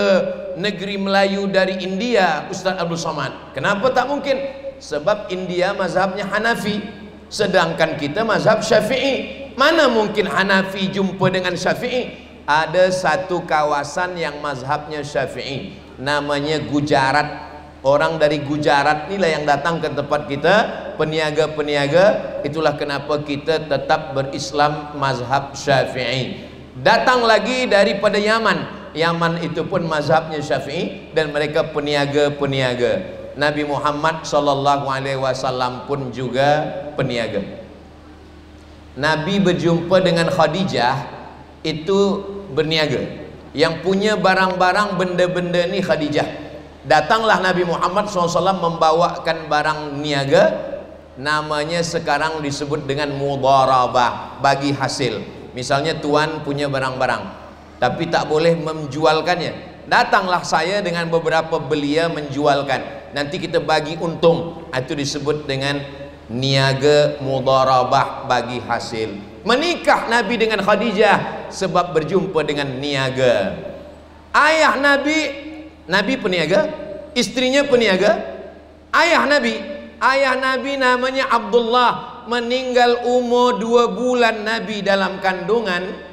negeri Melayu dari India, Ustaz Abdul Somad. Kenapa tak mungkin? Sebab India mazhabnya Hanafi, sedangkan kita mazhab Syafi'i. Mana mungkin Hanafi jumpa dengan Syafi'i? Ada satu kawasan yang mazhabnya Syafi'i, namanya Gujarat. Orang dari Gujarat inilah yang datang ke tempat kita, peniaga-peniaga. Itulah kenapa kita tetap berislam mazhab Syafi'i. Datang lagi daripada Yaman. Yaman itu pun mazhabnya Syafi'i, dan mereka peniaga-peniaga. Nabi Muhammad SAW pun juga peniaga. Nabi berjumpa dengan Khadijah itu berniaga. Yang punya barang-barang benda-benda ni Khadijah. Datanglah Nabi Muhammad SAW membawakan barang niaga, namanya sekarang disebut dengan mudharabah, bagi hasil. Misalnya tuan punya barang-barang tapi tak boleh menjualkannya, datanglah saya dengan beberapa belia menjualkan, nanti kita bagi untung. Itu disebut dengan niaga mudharabah, bagi hasil. Menikah Nabi dengan Khadijah sebab berjumpa dengan niaga. Ayah Nabi peniaga, istrinya peniaga. Ayah Nabi namanya Abdullah, meninggal umur 2 bulan Nabi dalam kandungan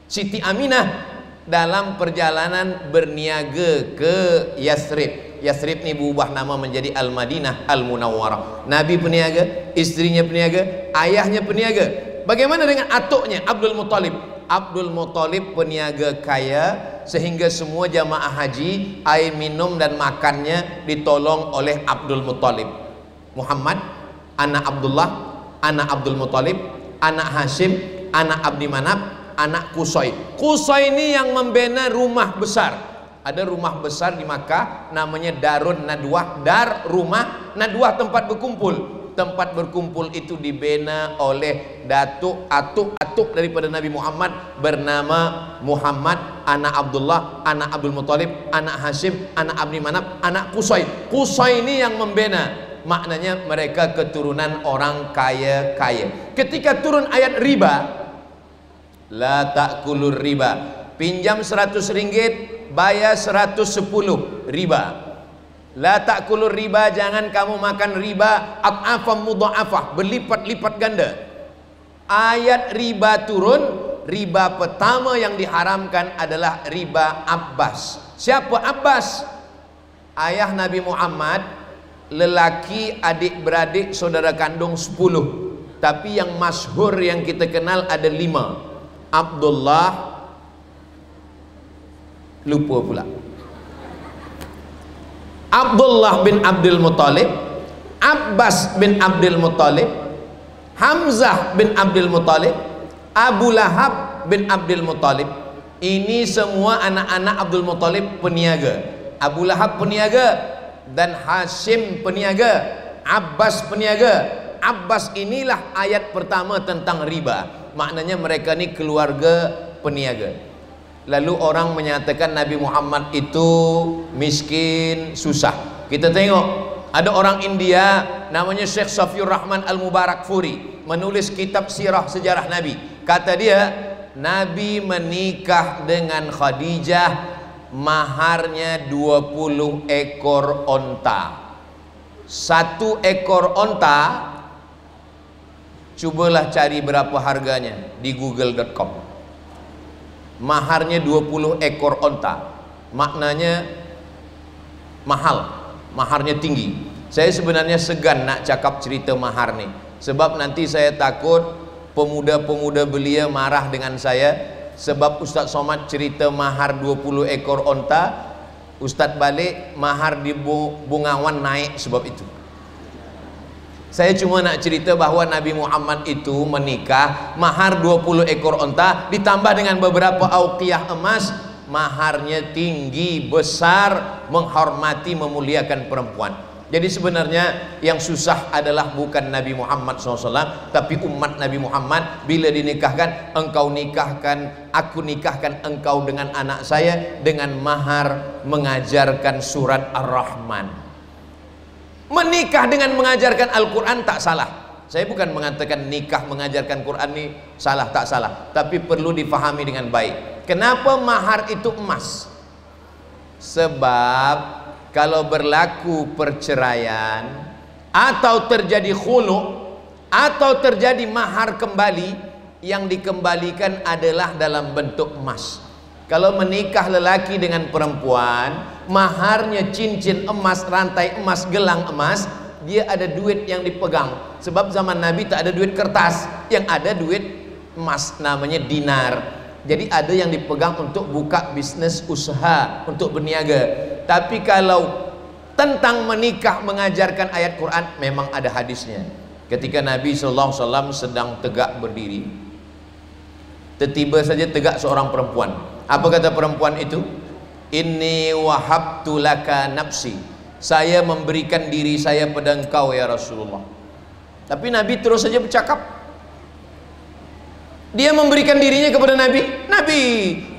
Siti Aminah dalam perjalanan berniaga ke Yathrib. Yathrib ini berubah nama menjadi Al-Madinah Al-Munawwarah. Nabi peniaga, istrinya peniaga, ayahnya peniaga. Bagaimana dengan atuknya Abdul Muthalib? Abdul Muthalib peniaga kaya, sehingga semua jamaah haji air minum dan makannya ditolong oleh Abdul Muthalib. Muhammad, anak Abdullah, anak Abdul Muthalib, anak Hashim, anak Abdi Manaf, anak Qusay. Qusay ini yang membina rumah besar. Ada rumah besar di Makkah namanya Darun Nadwah, dar rumah, Nadwah tempat berkumpul. Tempat berkumpul itu dibina oleh datuk atuk daripada Nabi Muhammad, bernama Muhammad, anak Abdullah, anak Abdul Muthalib, anak Hashim, anak Abdi Manaf, anak Qusay. Qusay ini yang membina, maknanya mereka keturunan orang kaya-kaya. Ketika turun ayat riba, la ta'kulur riba, pinjam 100 ringgit bayar 110 riba. La ta'kulur riba, jangan kamu makan riba, at'afam mudha'afah, berlipat-lipat ganda. Ayat riba turun, riba pertama yang diharamkan adalah riba Abbas. Siapa Abbas? Ayah Nabi Muhammad, lelaki adik-beradik saudara kandung 10, tapi yang masyhur yang kita kenal ada 5. Abdullah, lupa pula, Abdullah bin Abdul Muthalib, Abbas bin Abdul Muthalib, Hamzah bin Abdul Muthalib, Abu Lahab bin Abdul Muthalib. Ini semua anak-anak Abdul Muthalib peniaga. Abu Lahab peniaga dan Hashim peniaga, Abbas peniaga. Abbas inilah ayat pertama tentang riba. Maknanya mereka ni keluarga peniaga. Lalu orang menyatakan Nabi Muhammad itu miskin, susah. Kita tengok, ada orang India namanya Syekh Safiur Rahman Al-Mubarakfuri, menulis kitab sirah sejarah Nabi. Kata dia, Nabi menikah dengan Khadijah, maharnya 20 ekor onta. 1 ekor onta, cobalah cari berapa harganya di google.com. Maharnya 20 ekor onta, maknanya mahal, maharnya tinggi. Saya sebenarnya segan nak cakap cerita mahar nih, sebab nanti saya takut pemuda-pemuda belia marah dengan saya. Sebab Ustaz Somad cerita mahar 20 ekor onta, Ustaz balik mahar di Bungawan naik sebab itu. Saya cuma nak cerita bahawa Nabi Muhammad itu menikah, mahar 20 ekor onta ditambah dengan beberapa auqiyah emas. Maharnya tinggi, besar, menghormati, memuliakan perempuan. Jadi sebenarnya yang susah adalah bukan Nabi Muhammad SAW, tapi umat Nabi Muhammad. Bila dinikahkan, engkau nikahkan, aku nikahkan engkau dengan anak saya dengan mahar mengajarkan surat Ar-Rahman. Menikah dengan mengajarkan Al-Quran tak salah. Saya bukan mengatakan nikah mengajarkan Quran ini salah, tak salah, tapi perlu difahami dengan baik. Kenapa mahar itu emas? Sebab kalau berlaku perceraian atau terjadi khulu atau terjadi mahar kembali, yang dikembalikan adalah dalam bentuk emas. Kalau menikah lelaki dengan perempuan, maharnya cincin emas, rantai emas, gelang emas, dia ada duit yang dipegang. Sebab zaman Nabi tak ada duit kertas, yang ada duit emas, namanya dinar. Jadi ada yang dipegang untuk buka bisnis usaha, untuk berniaga. Tapi kalau tentang menikah mengajarkan ayat Quran, memang ada hadisnya. Ketika Nabi SAW sedang tegak berdiri, tiba-tiba saja tegak seorang perempuan. Apa kata perempuan itu? Inni wahabtu laka nafsi, saya memberikan diri saya pada engkau ya Rasulullah. Tapi Nabi terus saja bercakap. Dia memberikan dirinya kepada Nabi. Nabi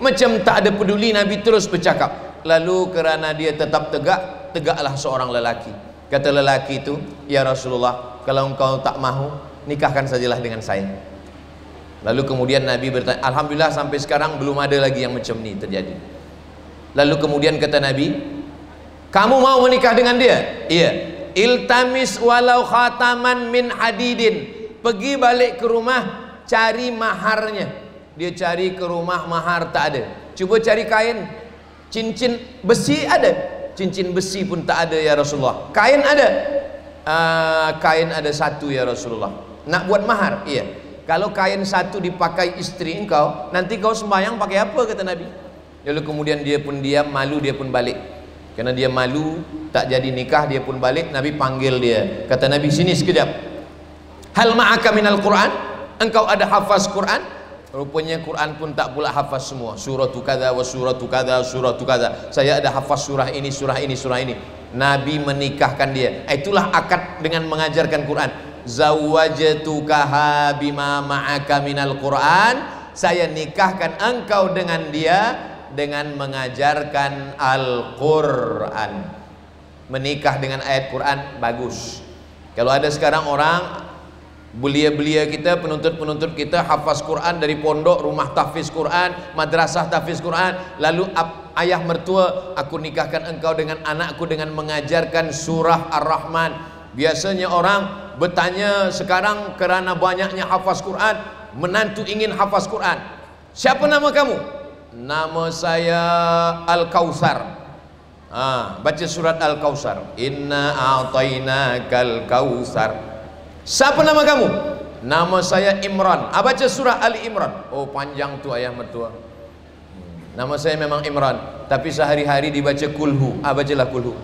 macam tak ada peduli, Nabi terus bercakap. Lalu kerana dia tetap tegak, tegaklah seorang lelaki. Kata lelaki itu, ya Rasulullah, kalau engkau tak mahu, nikahkan sajalah dengan saya. Lalu kemudian Nabi bertanya, alhamdulillah sampai sekarang belum ada lagi yang macam ni terjadi. Lalu kemudian kata Nabi, kamu mau menikah dengan dia? Iya. Iltamis walau khataman min hadidin, pergi balik ke rumah, cari maharnya. Dia cari ke rumah, mahar tak ada. Cuba cari kain, cincin besi ada, cincin besi pun tak ada ya Rasulullah. Kain ada, kain ada satu ya Rasulullah. Nak buat mahar? Iya. Kalau kain satu dipakai istri engkau, nanti kau sembahyang pakai apa, kata Nabi. Lalu kemudian dia pun diam, malu, dia pun balik. Karena dia malu, tak jadi nikah, dia pun balik. Nabi panggil dia, kata Nabi, sini sekejap. Hal ma'aka minal Quran? Engkau ada hafaz Quran? Rupanya Quran pun tak pula hafaz semua. Surah tu kada wa surah tu kada, surah tu kada. Saya ada hafaz surah ini, surah ini, surah ini. Nabi menikahkan dia. Itulah akad dengan mengajarkan Quran. Zawwajtukaha bima ma'aka minal Quran. Saya nikahkan engkau dengan dia dengan mengajarkan Al-Quran. Menikah dengan ayat Quran bagus. Kalau ada sekarang orang, belia-belia kita, penuntut-penuntut kita hafaz Quran dari pondok, rumah tahfiz Quran, madrasah tahfiz Quran, lalu ayah mertua, aku nikahkan engkau dengan anakku dengan mengajarkan surah Ar-Rahman. Biasanya orang bertanya sekarang kerana banyaknya hafaz Quran, menantu ingin hafaz Quran. Siapa nama kamu? Nama saya Al-Kautsar. Baca surat Al-Kautsar. Inna a'tainakal kautsar. Siapa nama kamu? Nama saya Imran. Baca surah Ali Imran. Oh, panjang tu ayah mertua. Nama saya memang Imran, tapi sehari-hari dibaca kulhu. Bacalah kulhu.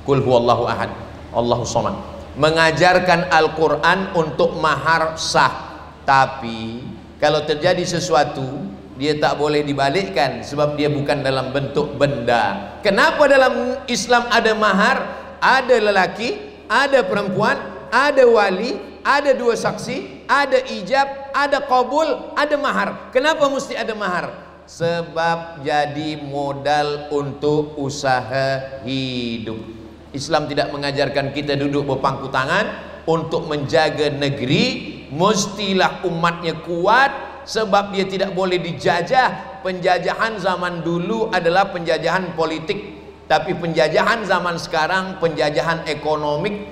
Kulhu Allahu ahad, Allahu samad. Mengajarkan Al-Quran untuk mahar sah. Tapi kalau terjadi sesuatu, dia tak boleh dibalikkan sebab dia bukan dalam bentuk benda. Kenapa dalam Islam ada mahar? Ada lelaki, ada perempuan, ada wali, ada dua saksi, ada ijab, ada qabul, ada mahar. Kenapa mesti ada mahar? Sebab jadi modal untuk usaha hidup. Islam tidak mengajarkan kita duduk berpangku tangan. Untuk menjaga negeri, mestilah umatnya kuat, sebab dia tidak boleh dijajah. Penjajahan zaman dulu adalah penjajahan politik, tapi penjajahan zaman sekarang penjajahan ekonomik,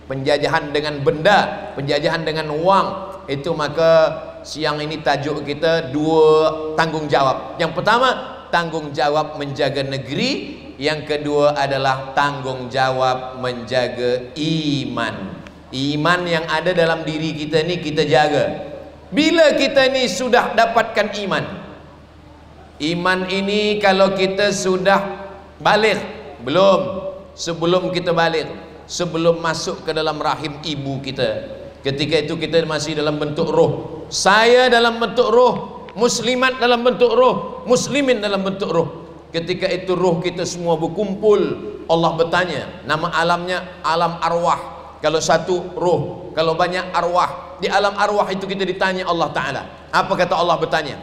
penjajahan dengan benda, penjajahan dengan uang. Itu maka siang ini tajuk kita dua tanggungjawab. Yang pertama, tanggung jawab menjaga negeri. Yang kedua adalah tanggung jawab menjaga iman. Iman yang ada dalam diri kita ni kita jaga. Bila kita ni sudah dapatkan iman, iman ini kalau kita sudah balik, belum, sebelum kita balik, sebelum masuk ke dalam rahim ibu kita, ketika itu kita masih dalam bentuk roh. Saya dalam bentuk roh, muslimat dalam bentuk roh, muslimin dalam bentuk roh. Ketika itu roh kita semua berkumpul, Allah bertanya, nama alamnya alam arwah. Kalau satu roh, kalau banyak arwah. Di alam arwah itu kita ditanya Allah Ta'ala. Apa kata Allah bertanya?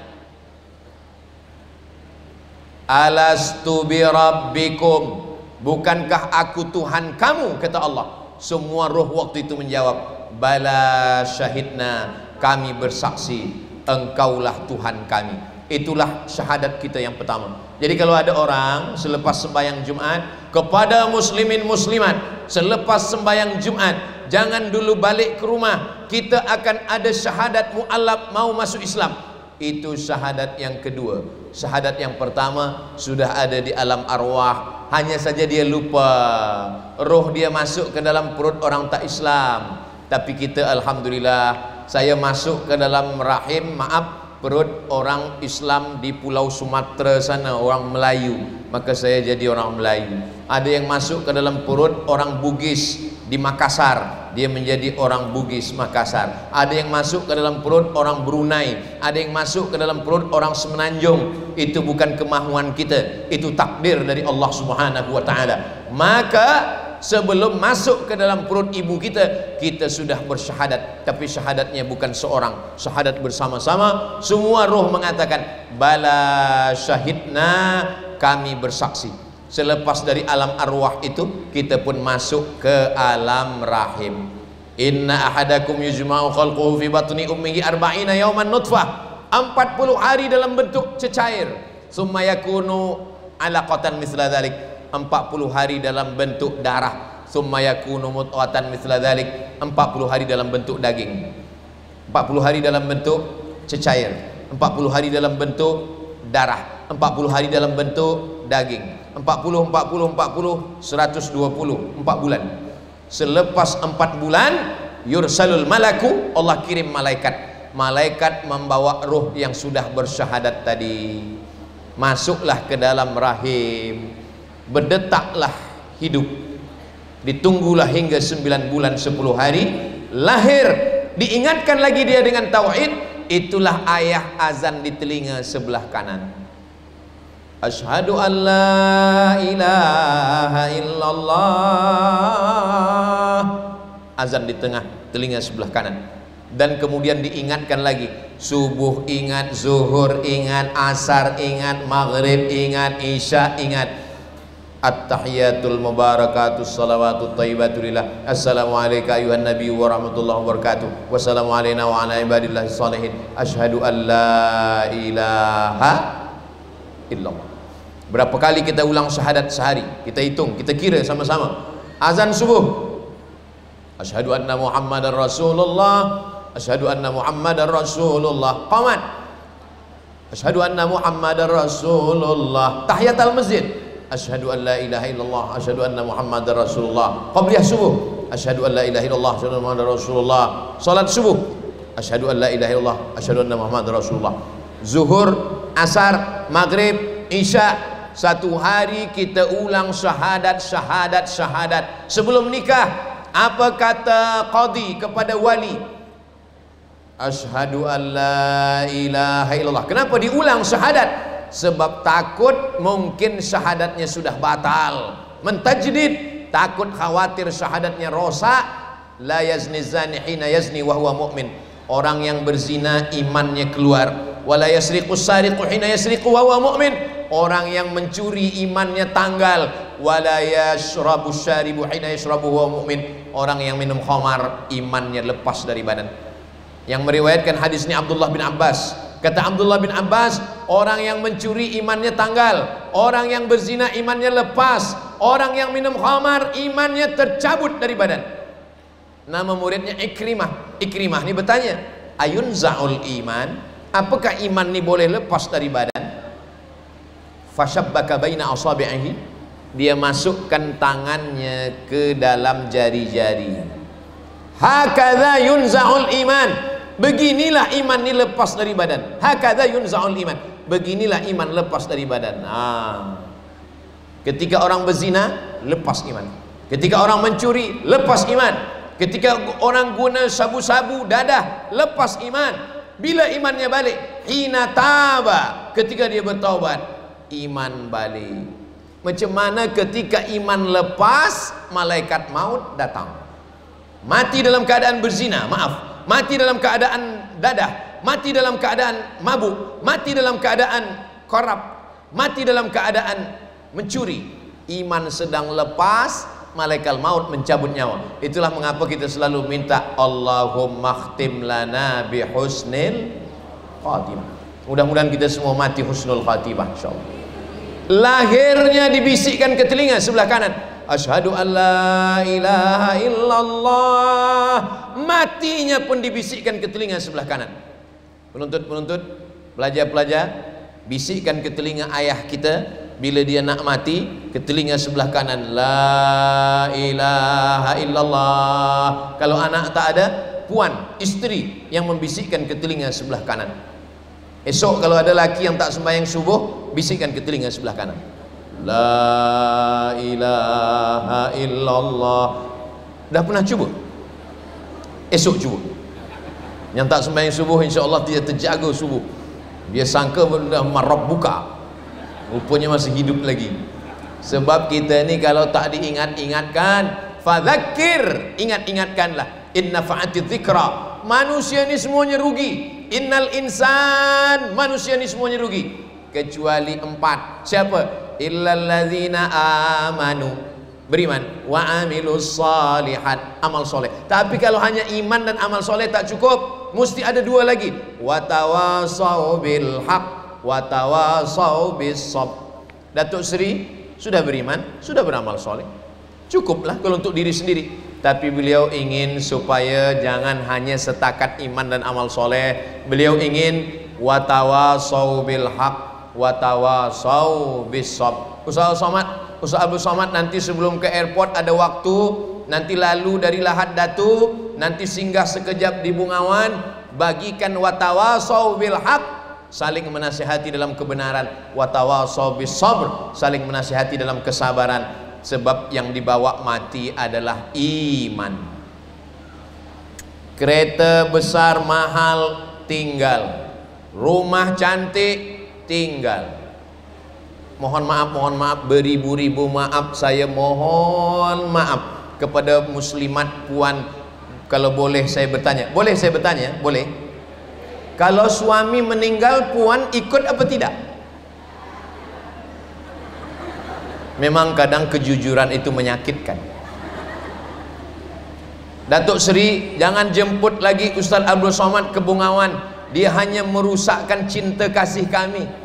Alastu bi rabbikum, bukankah aku Tuhan kamu? Kata Allah. Semua roh waktu itu menjawab, bala syahidna, kami bersaksi engkaulah Tuhan kami. Itulah syahadat kita yang pertama. Jadi kalau ada orang selepas sembahyang Jumat, kepada muslimin muslimat, selepas sembahyang Jumat, jangan dulu balik ke rumah, kita akan ada syahadat mu'allab mau masuk Islam. Itu syahadat yang kedua. Syahadat yang pertama sudah ada di alam arwah, hanya saja dia lupa, roh dia masuk ke dalam perut orang tak Islam. Tapi kita alhamdulillah, saya masuk ke dalam rahim, perut orang Islam di Pulau Sumatera sana, orang Melayu, maka saya jadi orang Melayu. Ada yang masuk ke dalam perut orang Bugis di Makassar, dia menjadi orang Bugis Makassar. Ada yang masuk ke dalam perut orang Brunei, ada yang masuk ke dalam perut orang Semenanjung. Itu bukan kemahuan kita, itu takdir dari Allah Subhanahu wa Ta'ala. Maka sebelum masuk ke dalam perut ibu kita, kita sudah bersyahadat. Tapi syahadatnya bukan seorang, syahadat bersama-sama. Semua roh mengatakan bala syahidna, kami bersaksi. Selepas dari alam arwah itu, kita pun masuk ke alam rahim. Inna ahadakum yujma'u khalquhu fi batni ummihi arba'ina yawman nutfah, 40 hari dalam bentuk cecair. Summa yakunu alaqatan misla dhalik, 40 hari dalam bentuk darah. Summa yakunu mudghatan mithla dhalik, 40 hari dalam bentuk daging. 40 hari dalam bentuk cecair, 40 hari dalam bentuk darah, 40 hari dalam bentuk daging. 40, 120, 4 bulan. Selepas 4 bulan, yursalul malaku, Allah kirim malaikat. Malaikat membawa ruh yang sudah bersyahadat tadi. Masuklah ke dalam rahim, berdetaklah hidup, ditunggulah hingga 9 bulan 10 hari, lahir, diingatkan lagi dia dengan tauhid. Itulah ayah azan di telinga sebelah kanan. Asyhadu an la ilaha illallah. Azan di tengah telinga sebelah kanan. Dan kemudian diingatkan lagi, subuh ingat, zuhur ingat, asar ingat, maghrib ingat, isya ingat. At-tahiyatul mubarakatus salawatut thayyibatu lillah. Assalamu alayka ayuhan nabiy wa rahmatullahi wa barakatuh. Wassalamu alayna wa ala ibadillahi sholihin. Asyhadu an la ilaha illallah. Berapa kali kita ulang syahadat sehari? Kita hitung, kita kira sama-sama. Azan subuh, asyhadu anna muhammadar rasulullah, asyhadu anna muhammadar rasulullah. Qamat, asyhadu anna muhammadar rasulullah. Tahiyatul masjid, asyhadu an la ilaha illallah, asyhadu anna muhammadar rasulullah. Qabliyah subuh, asyhadu an la ilaha illallah, asyhadu anna muhammadar rasulullah. Salat subuh, asyhadu an la ilaha illallah, asyhadu anna muhammadar rasulullah. Zuhur, asar, maghrib, isya. Satu hari kita ulang syahadat, syahadat, syahadat. Sebelum nikah, apa kata qadhi kepada wali? Asyhadu an la ilaha illallah. Kenapa diulang syahadat? Sebab takut mungkin syahadatnya sudah batal, mentajdid, takut khawatir syahadatnya rosak. La yazni zani hina yazni wa huwa mu'min. Orang yang berzina imannya keluar. Wala yasriqu sariqu hina yasriqu wa huwa mu'min. Orang yang mencuri imannya tanggal. Wala yashrabu syaribu hina yashrabu wa huwa mu'min. Orang yang minum khamar imannya lepas dari badan. Yang meriwayatkan hadis ini Abdullah bin Abbas. Kata Abdullah bin Abbas, orang yang mencuri imannya tanggal, orang yang berzina imannya lepas, orang yang minum khamar imannya tercabut dari badan. Nama muridnya Ikrimah. Ikrimah ini bertanya, ayun za'ul iman, apakah iman ini boleh lepas dari badan? Fashabbaka baina asabi'ihi, dia masukkan tangannya ke dalam jari-jari. Hakadha yunza'ul iman, beginilah iman ini lepas dari badan. Hakadha yunza'ul iman, beginilah iman lepas dari badan. Ketika orang berzina, lepas iman. Ketika orang mencuri, lepas iman. Ketika orang guna sabu-sabu dadah, lepas iman. Bila imannya balik? Hina taba, ketika dia bertaubat, iman balik. Macam mana ketika iman lepas, malaikat maut datang. Mati dalam keadaan berzina, maaf, mati dalam keadaan dadah, mati dalam keadaan mabuk, mati dalam keadaan korup, mati dalam keadaan mencuri. Iman sedang lepas, malaikat maut mencabut nyawa. Itulah mengapa kita selalu minta Allahumma khtim lana bi husnil khatimah. Mudah-mudahan kita semua mati husnul khatimah insyaallah. Lahirnya dibisikkan ke telinga sebelah kanan, asyhadu an la ilaha illallah. Matinya pun dibisikkan ke telinga sebelah kanan. Penuntut-penuntut, pelajar-pelajar, bisikkan ke telinga ayah kita bila dia nak mati, ke telinga sebelah kanan, la ilaha illallah. Kalau anak tak ada, puan, isteri yang membisikkan ke telinga sebelah kanan. Esok kalau ada laki yang tak sembahyang subuh, bisikkan ke telinga sebelah kanan, la ilaha illallah. Dah pernah cuba? Esok cuba. Yang tak sembahyang subuh, insya-Allah dia terjaga subuh. Dia sangka dah marab buka, rupanya masih hidup lagi. Sebab kita ni kalau tak diingat-ingatkan, fadzakir, ingat-ingatkanlah, inna fa'ati dzikra. Manusia ni semuanya rugi. Innal insan, manusia ni semuanya rugi kecuali 4. Siapa? Illal ladzina amanu, beriman, wa amilus solihat, amal soleh. Tapi kalau hanya iman dan amal soleh tak cukup, mesti ada 2 lagi, wa tawasau bil haq wa tawasau bis sabr. Datuk Seri sudah beriman, sudah beramal soleh, cukuplah kalau untuk diri sendiri. Tapi beliau ingin supaya jangan hanya setakat iman dan amal soleh. Beliau ingin wa tawasau bil haq watawasau bisab. Ustaz Abdul Somad nanti sebelum ke airport ada waktu, nanti lalu dari Lahad Datu, nanti singgah sekejap di Bungawan, bagikan watawasau bil haq, saling menasihati dalam kebenaran, watawasau bis sabr, saling menasihati dalam kesabaran, sebab yang dibawa mati adalah iman. Kereta besar mahal tinggal, rumah cantik tinggal. Mohon maaf, beribu-ribu maaf, saya mohon maaf kepada muslimat puan. Kalau boleh saya bertanya, boleh saya bertanya? Boleh. Kalau suami meninggal, puan ikut apa tidak? Memang kadang kejujuran itu menyakitkan. Datuk Seri, jangan jemput lagi Ustaz Abdul Somad ke Bungawan, dia hanya merusakkan cinta kasih kami.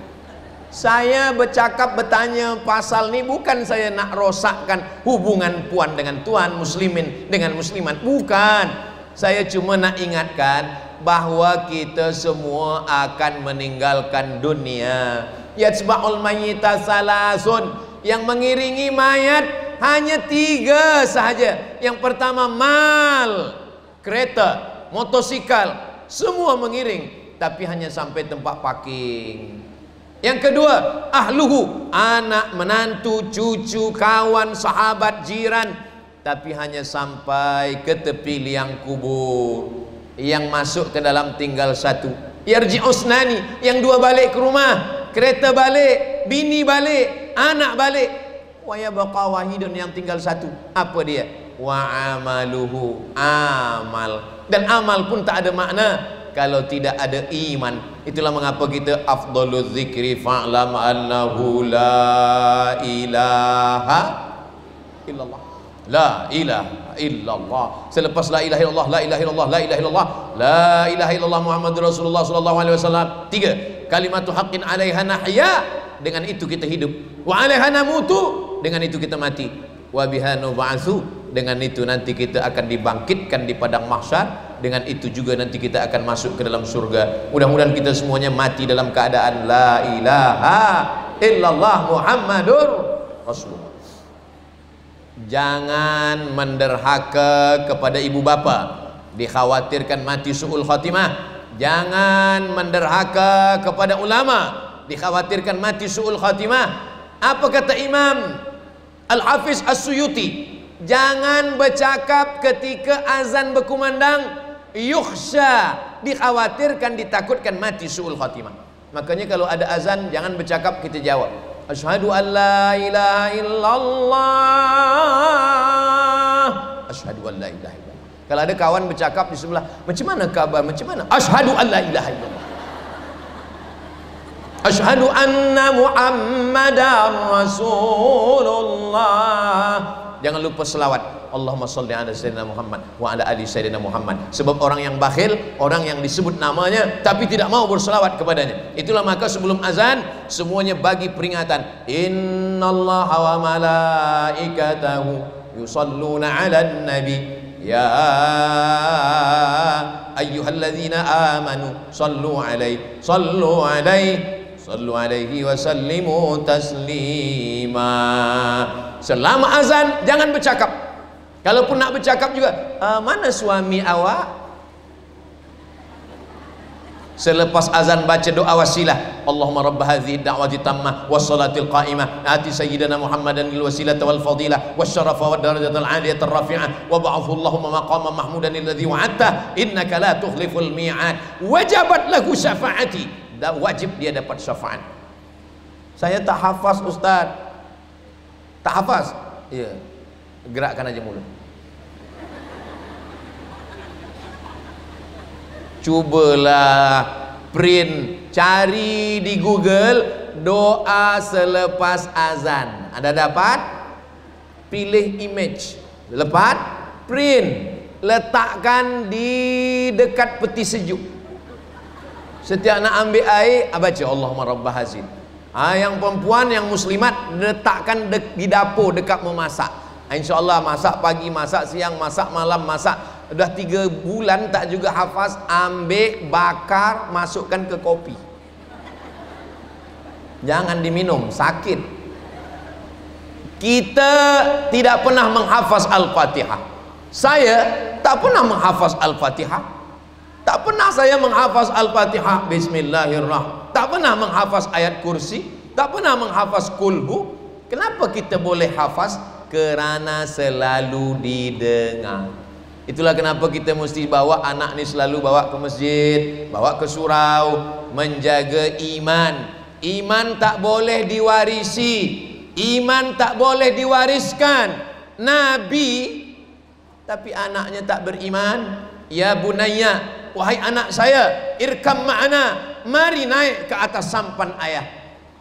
Saya bercakap bertanya pasal ni bukan saya nak rosakkan hubungan puan dengan tuan, muslimin dengan muslimat, bukan. Saya cuma nak ingatkan bahawa kita semua akan meninggalkan dunia. Yatsba'ul mayyita salasun, yang mengiringi mayat hanya 3 sahaja. Yang pertama mal, kereta, motosikal, semua mengiring, tapi hanya sampai tempat parking. Yang kedua, ahluhu, anak, menantu, cucu, kawan, sahabat, jiran, tapi hanya sampai ke tepi liang kubur. Yang masuk ke dalam tinggal 1. Yarji'usnani, yang 2 balik ke rumah, kereta balik, bini balik, anak balik. Wa yabqa wahidun, yang tinggal 1. Apa dia? Wa amaluhu, amal. Dan amal pun tak ada makna kalau tidak ada iman. Itulah mengapa kita afdaluz zikri fa'lam annahu la ilaha illallah. La ilaha illallah. Selepas la ilaha illallah, la ilaha illallah, la ilaha illallah, la ilaha illallah Muhammadur Rasulullah sallallahu alaihi wasallam. 3, kalimatu haqqin 'alaiha nahya, dengan itu kita hidup. Wa 'alaiha namutu, dengan itu kita mati. Wa biha nub'atsu, dengan itu nanti kita akan dibangkitkan di padang mahsyar. Dengan itu juga nanti kita akan masuk ke dalam surga. Mudah-mudahan kita semuanya mati dalam keadaan la ilaha illallah Muhammadur Rasulullah. Jangan menderhaka kepada ibu bapa, dikhawatirkan mati su'ul khatimah. Jangan menderhaka kepada ulama, dikhawatirkan mati su'ul khatimah. Apa kata Imam Al-Hafiz As-Suyuti? Jangan bercakap ketika azan berkumandang, yukhsha, dikhawatirkan, ditakutkan mati su'ul khatimah. Makanya kalau ada azan jangan bercakap, kita jawab asyhadu an la ilaha illallah, asyhadu an la ilaha illallah. Kalau ada kawan bercakap di sebelah, macam mana khabar, macam mana, asyhadu an la ilaha illallah, asyhadu anna muhammadar rasulullah. Jangan lupa selawat, Allahumma salli ala sayyidina Muhammad wa ala ali sayyidina Muhammad. Sebab orang yang bakhil, orang yang disebut namanya tapi tidak mau berselawat kepadanya. Itulah maka sebelum azan semuanya bagi peringatan, innallaha wa malaikatahu yusalluna 'alan nabi ya ayyuhalladzina amanu sallu alaihi wa sallimu taslima. Selama azan jangan bercakap. Kalaupun nak bercakap juga, mana suami awak? Selepas azan baca doa wasilah, Allahumma rabb hadhihi da'wati tammah wassalatil qa'imah ati sayyidina Muhammadan lil wasilata wal fadilah wasyarafa wad darajatal 'aliyata rafi'ah wa ba'athu Allahumma maqaman mahmudan alladhi wa'adta innaka la tukhliful mi'ad wajabat lahu syafaati. Dan wajib dia dapat syafaat. Saya tak hafaz Ustaz. Tak hafaz? Ya. Gerakkan aja mulut. Cubalah print, cari di Google doa selepas azan. Ada dapat? Pilih image. Lepas print, letakkan di dekat peti sejuk. Setiap nak ambil air, baca Allahumma rabb hazin. Yang perempuan, yang muslimat, letakkan di dapur dekat memasak. InsyaAllah masak pagi, masak siang, masak malam, masak. Dah 3 bulan tak juga hafaz, ambil, bakar, masukkan ke kopi. Jangan diminum, sakit. Kita tidak pernah menghafaz Al-Fatihah. Saya tak pernah menghafaz Al-Fatihah. Tak pernah saya menghafaz Al-Fatihah Bismillahirrahmanirrahim. Tak pernah menghafaz ayat kursi. Tak pernah menghafaz kulhu. Kenapa kita boleh hafaz? Kerana selalu didengar. Itulah kenapa kita mesti bawa anak ni, selalu bawa ke masjid, bawa ke surau, menjaga iman. Iman tak boleh diwarisi, iman tak boleh diwariskan. Nabi tapi anaknya tak beriman. Ya bunayya, wahai anak saya, irkam ma'ana, mari naik ke atas sampan ayah.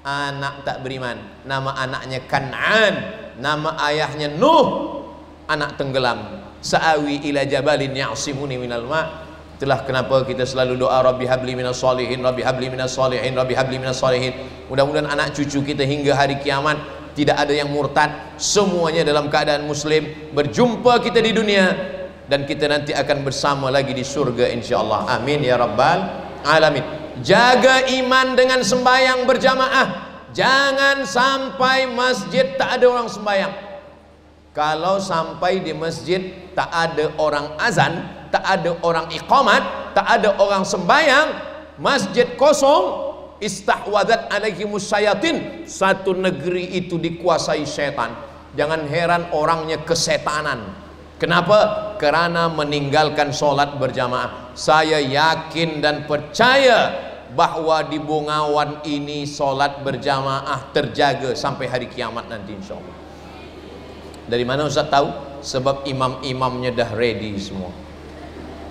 Anak tak beriman. Nama anaknya Kan'an, nama ayahnya Nuh. Anak tenggelam. Sa'awi ila jabalin ya'simuni minal ma'. Itulah kenapa kita selalu doa, Rabbi habli minas solihin, Rabbi habli minas solihin, Rabbi habli minas solihin. Mudah-mudahan anak cucu kita hingga hari kiamat tidak ada yang murtad, semuanya dalam keadaan muslim. Berjumpa kita di dunia dan kita nanti akan bersama lagi di surga insyaallah. Amin ya rabbal alamin. Jaga iman dengan sembahyang berjamaah. Jangan sampai masjid tak ada orang sembahyang. Kalau sampai di masjid tak ada orang azan, tak ada orang iqamat, tak ada orang sembahyang, masjid kosong, istahwadat alaihimus syayatin, satu negeri itu dikuasai setan. Jangan heran orangnya kesetanan. Kenapa? Karena meninggalkan sholat berjamaah. Saya yakin dan percaya bahwa di Bungawan ini sholat berjamaah terjaga sampai hari kiamat nanti insyaallah. Dari mana Ustaz tahu? Sebab imam-imamnya dah ready semua.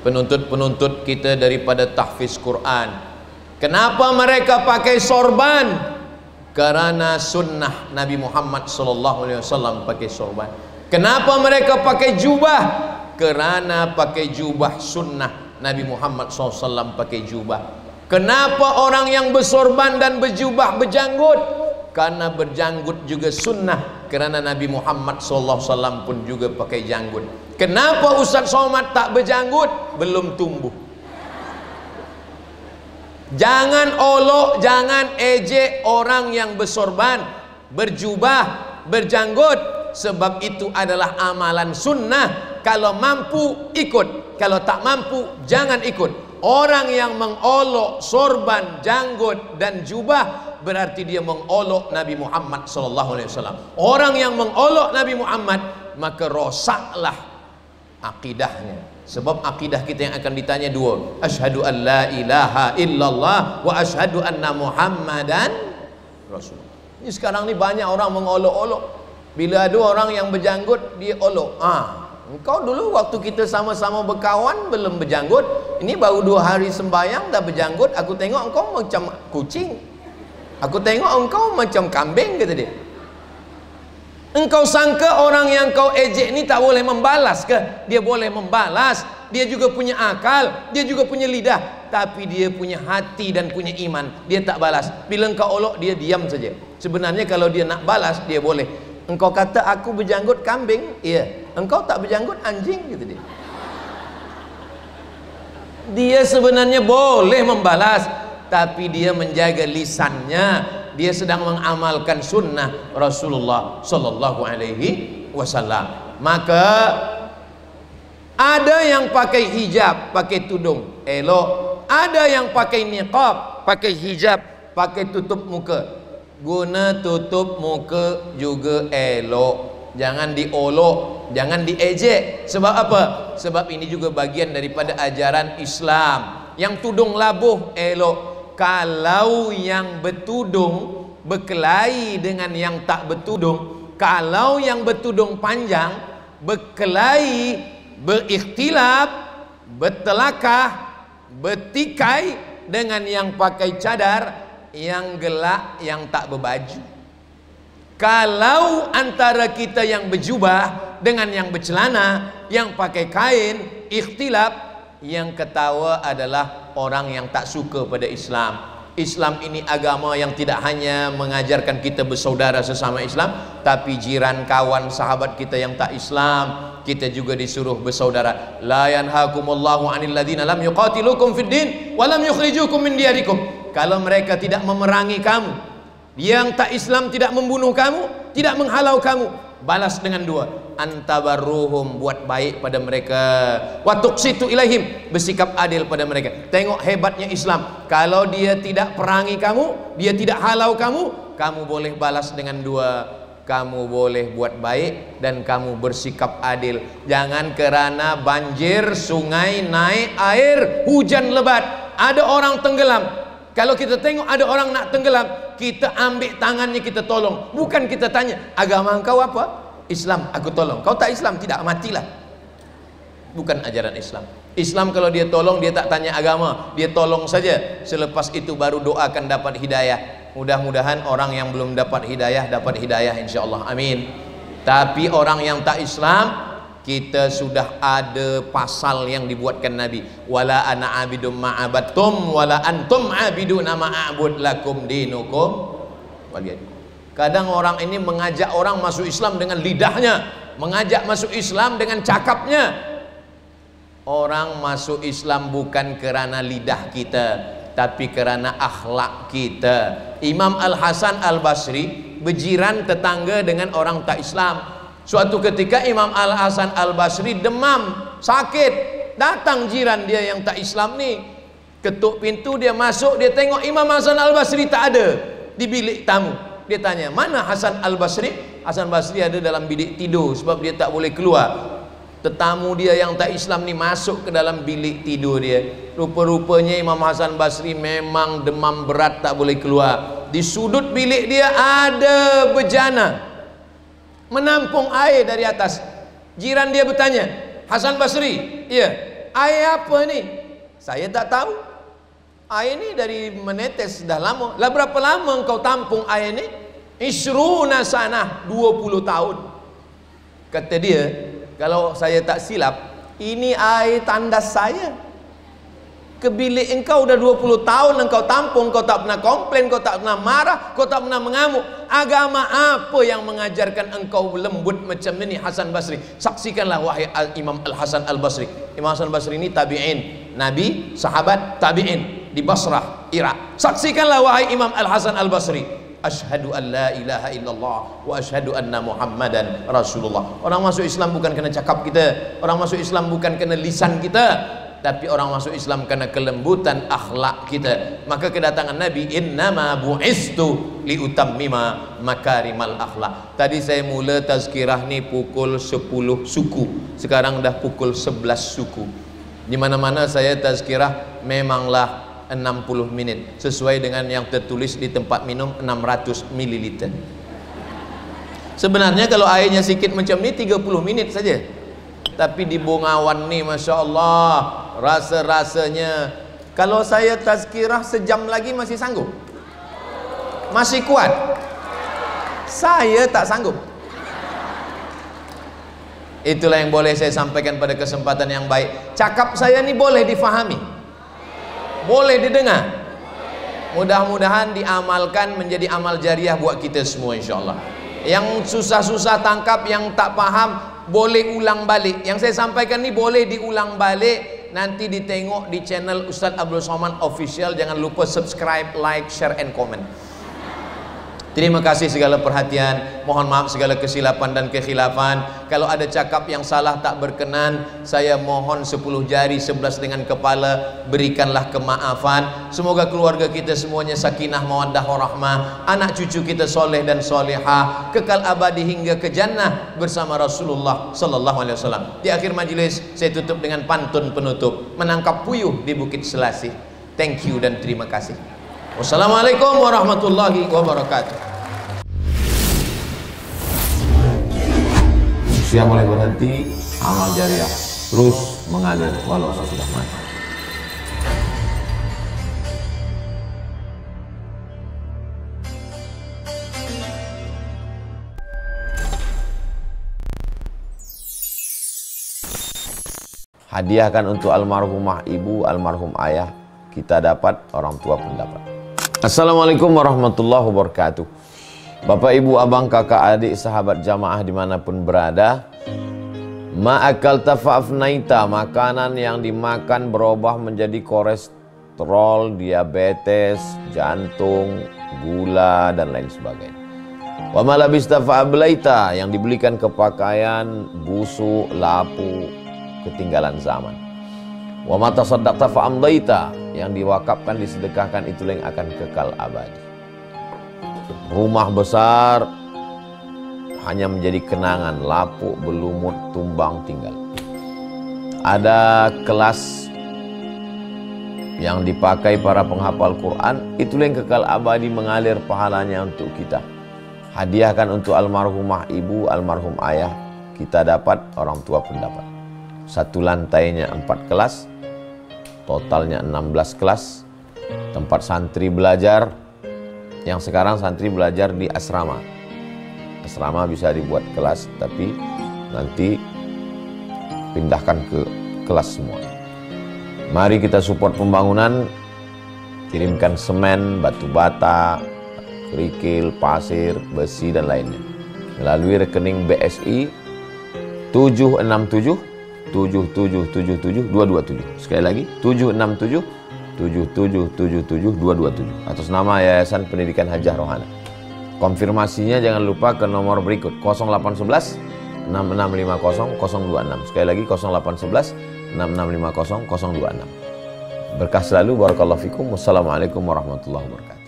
Penuntut-penuntut kita daripada tahfiz Quran. Kenapa mereka pakai sorban? Karena sunnah Nabi Muhammad SAW pakai sorban. Kenapa mereka pakai jubah? Karena pakai jubah sunnah Nabi Muhammad SAW pakai jubah. Kenapa orang yang bersorban dan berjubah berjanggut? Karena berjanggut juga sunnah. Kerana Nabi Muhammad SAW pun juga pakai janggut. Kenapa Ustaz Somad tak berjanggut? Belum tumbuh. Jangan olok, jangan ejek orang yang bersorban, berjubah, berjanggut. Sebab itu adalah amalan sunnah. Kalau mampu ikut, kalau tak mampu jangan ikut. Orang yang mengolok sorban, janggut dan jubah berarti dia mengolok Nabi Muhammad SAW. Orang yang mengolok Nabi Muhammad maka rosaklah akidahnya. Sebab akidah kita yang akan ditanya dua, asyhadu an la ilaha illallah wa asyhadu anna Muhammadan Rasulullah. Ini sekarang ni banyak orang mengolok-olok. Bila ada orang yang berjanggut dia olok. Engkau dulu waktu kita sama-sama berkawan belum berjanggut. Ini baru 2 hari sembahyang dah berjanggut. Aku tengok engkau macam kucing. Aku tengok engkau macam kambing, kata dia. Engkau sangka orang yang kau ejek ni tak boleh membalas ke? Dia boleh membalas. Dia juga punya akal, dia juga punya lidah, tapi dia punya hati dan punya iman. Dia tak balas. Bila engkau olok dia diam saja. Sebenarnya kalau dia nak balas dia boleh. Engkau kata aku berjanggut kambing, iya. Engkau tak berjanggut anjing, gitu dia. Dia sebenarnya boleh membalas, tapi dia menjaga lisannya. Dia sedang mengamalkan sunnah Rasulullah Sallallahu Alaihi Wasallam. Maka ada yang pakai hijab, pakai tudung, elok. Ada yang pakai niqab, pakai hijab, pakai tutup muka. Guna tutup muka juga elok. Jangan diolok, jangan diejek. Sebab apa? Sebab ini juga bagian daripada ajaran Islam. Yang tudung labuh elok. Kalau yang bertudung berkelahi dengan yang tak bertudung, kalau yang bertudung panjang berkelahi, berikhtilaf, bertelakah, bertikai dengan yang pakai cadar, yang gelak, yang tak berbaju. Kalau antara kita yang berjubah dengan yang bercelana, yang pakai kain, ikhtilaf, yang ketawa adalah orang yang tak suka pada Islam. Islam ini agama yang tidak hanya mengajarkan kita bersaudara sesama Islam, tapi jiran, kawan, sahabat kita yang tak Islam kita juga disuruh bersaudara. La yanhakumullahu 'anil ladzina lam yuqatilukum fid din wa lam yukhrijukum min diyarikum. Kalau mereka tidak memerangi kamu, Yang tak Islam tidak membunuh kamu, tidak menghalau kamu, balas dengan dua. Antabarruhum, buat baik pada mereka. Wa tuqsitu ilaihim, bersikap adil pada mereka. Tengok hebatnya Islam. Kalau dia tidak perangi kamu, dia tidak halau kamu, kamu boleh balas dengan dua. Kamu boleh buat baik dan kamu bersikap adil. Jangan kerana banjir, sungai naik air, hujan lebat, ada orang tenggelam. Kalau kita tengok ada orang nak tenggelam, kita ambil tangannya, kita tolong. Bukan kita tanya, agama engkau apa? Islam, aku tolong. Kau tak Islam, tidak, matilah. Bukan ajaran Islam. Islam kalau dia tolong, dia tak tanya agama, dia tolong saja. Selepas itu baru doakan dapat hidayah. Mudah-mudahan orang yang belum dapat hidayah insyaallah, amin. Tapi orang yang tak Islam, kita sudah ada pasal yang dibuatkan Nabi, wala ana abidum ma'abattum wala antum abiduna ma'abud lakum dinukum waliyad. Kadang orang ini mengajak orang masuk Islam dengan lidahnya, mengajak masuk Islam dengan cakapnya. Orang masuk Islam bukan kerana lidah kita, tapi kerana akhlak kita. Imam Al-Hasan Al-Basri berjiran tetangga dengan orang tak Islam. Suatu ketika Imam Al-Hasan Al-Basri demam, sakit. Datang jiran dia yang tak Islam ni, ketuk pintu, dia masuk, dia tengok Imam Hasan Al-Basri tak ada di bilik tamu. Dia tanya, mana Hasan Al-Basri? Hasan Basri ada dalam bilik tidur sebab dia tak boleh keluar. Tetamu dia yang tak Islam ni masuk ke dalam bilik tidur dia. Rupa-rupanya Imam Hasan Basri memang demam berat, tak boleh keluar. Di sudut bilik dia ada bejana menampung air dari atas. Jiran dia bertanya, Hasan Basri, iya, air apa ni? Saya tak tahu. Air ni dari menetes dah lama. Lah berapa lama engkau tampung air ni? Isruna sanah, 20 tahun. Kata dia, kalau saya tak silap, ini air tandas saya. Ke bilik engkau dah 20 tahun engkau tampung, kau tak pernah komplain, kau tak pernah marah, kau tak pernah mengamuk. Agama apa yang mengajarkan engkau lembut macam ini, Hasan Basri? Saksikanlah wahai Imam Al-Hasan Al-Basri. Imam Hasan Basri ini tabi'in, nabi, sahabat, tabi'in di Basrah, Irak. Saksikanlah wahai Imam Al-Hasan Al-Basri. Asyhadu an la ilaha illallah wa asyhadu anna Muhammadan Rasulullah. Orang masuk Islam bukan kena cakap kita, orang masuk Islam bukan kena lisan kita, tapi orang masuk Islam karena kelembutan akhlak kita. Maka kedatangan Nabi, innama bu'istu liutammima makarimal akhlak. Tadi saya mula tazkirah ni pukul 10 suku, sekarang dah pukul 11 suku. Di mana-mana saya tazkirah memanglah 60 minit sesuai dengan yang tertulis di tempat minum 600 ml. Sebenarnya kalau airnya sikit macam ni 30 minit saja. Tapi di Bungawan ni Masya Allah, rasa-rasanya kalau saya tazkirah sejam lagi masih sanggup, masih kuat. Saya tak sanggup. Itulah yang boleh saya sampaikan pada kesempatan yang baik. Cakap saya ni boleh difahami, boleh didengar. Mudah-mudahan diamalkan menjadi amal jariah buat kita semua insyaAllah. Yang susah-susah tangkap, yang tak faham, boleh ulang balik. Yang saya sampaikan ni boleh diulang balik. Nanti ditengok di channel Ustaz Abdul Somad Official. Jangan lupa subscribe, like, share and comment. Terima kasih segala perhatian. Mohon maaf segala kesilapan dan kekhilafan. Kalau ada cakap yang salah tak berkenan, saya mohon 10 jari 11 dengan kepala, berikanlah kemaafan. Semoga keluarga kita semuanya sakinah mawaddah warahmah, anak cucu kita soleh dan solehah, kekal abadi hingga ke jannah bersama Rasulullah sallallahu alaihi wasallam. Di akhir majlis saya tutup dengan pantun penutup, menangkap puyuh di Bukit Selasih. Thank you dan terima kasih. Wassalamualaikum warahmatullahi wabarakatuh. Usia mulai berhenti, amal jariah terus mengalir walau sudah mati. Hadiahkan untuk almarhumah ibu, almarhum ayah, kita dapat, orang tua pun dapat. Assalamualaikum warahmatullahi wabarakatuh. Bapak, ibu, abang, kakak, adik, sahabat jamaah dimanapun berada, ma'akal tafa'afnaita, makanan yang dimakan berubah menjadi kolesterol, diabetes, jantung, gula dan lain sebagainya. Wa ma labista fa ablaita, yang dibelikan ke pakaian busuk, lapu, ketinggalan zaman. Wa ma tasaddaqta fa amdaita, yang diwakafkan, disedekahkan, itulah yang akan kekal abadi. Rumah besar hanya menjadi kenangan, lapuk, berlumut, tumbang, tinggal. Ada kelas yang dipakai para penghafal Quran, itulah yang kekal abadi, mengalir pahalanya untuk kita. Hadiahkan untuk almarhumah ibu, almarhum ayah, kita dapat, orang tua pun dapat. Satu lantainya 4 kelas, totalnya 16 kelas, tempat santri belajar. Yang sekarang santri belajar di asrama. Asrama bisa dibuat kelas, tapi nanti pindahkan ke kelas semua. Mari kita support pembangunan, kirimkan semen, batu bata, kerikil, pasir, besi dan lainnya melalui rekening BSI 767 7777 227. Sekali lagi 767 7777 227 atas nama Yayasan Pendidikan Hajah Rohana. Konfirmasinya jangan lupa ke nomor berikut 0811 6650 026. Sekali lagi 0811 6650 026. Berkah selalu, barakallahu fikum. Wassalamualaikum warahmatullahi wabarakatuh.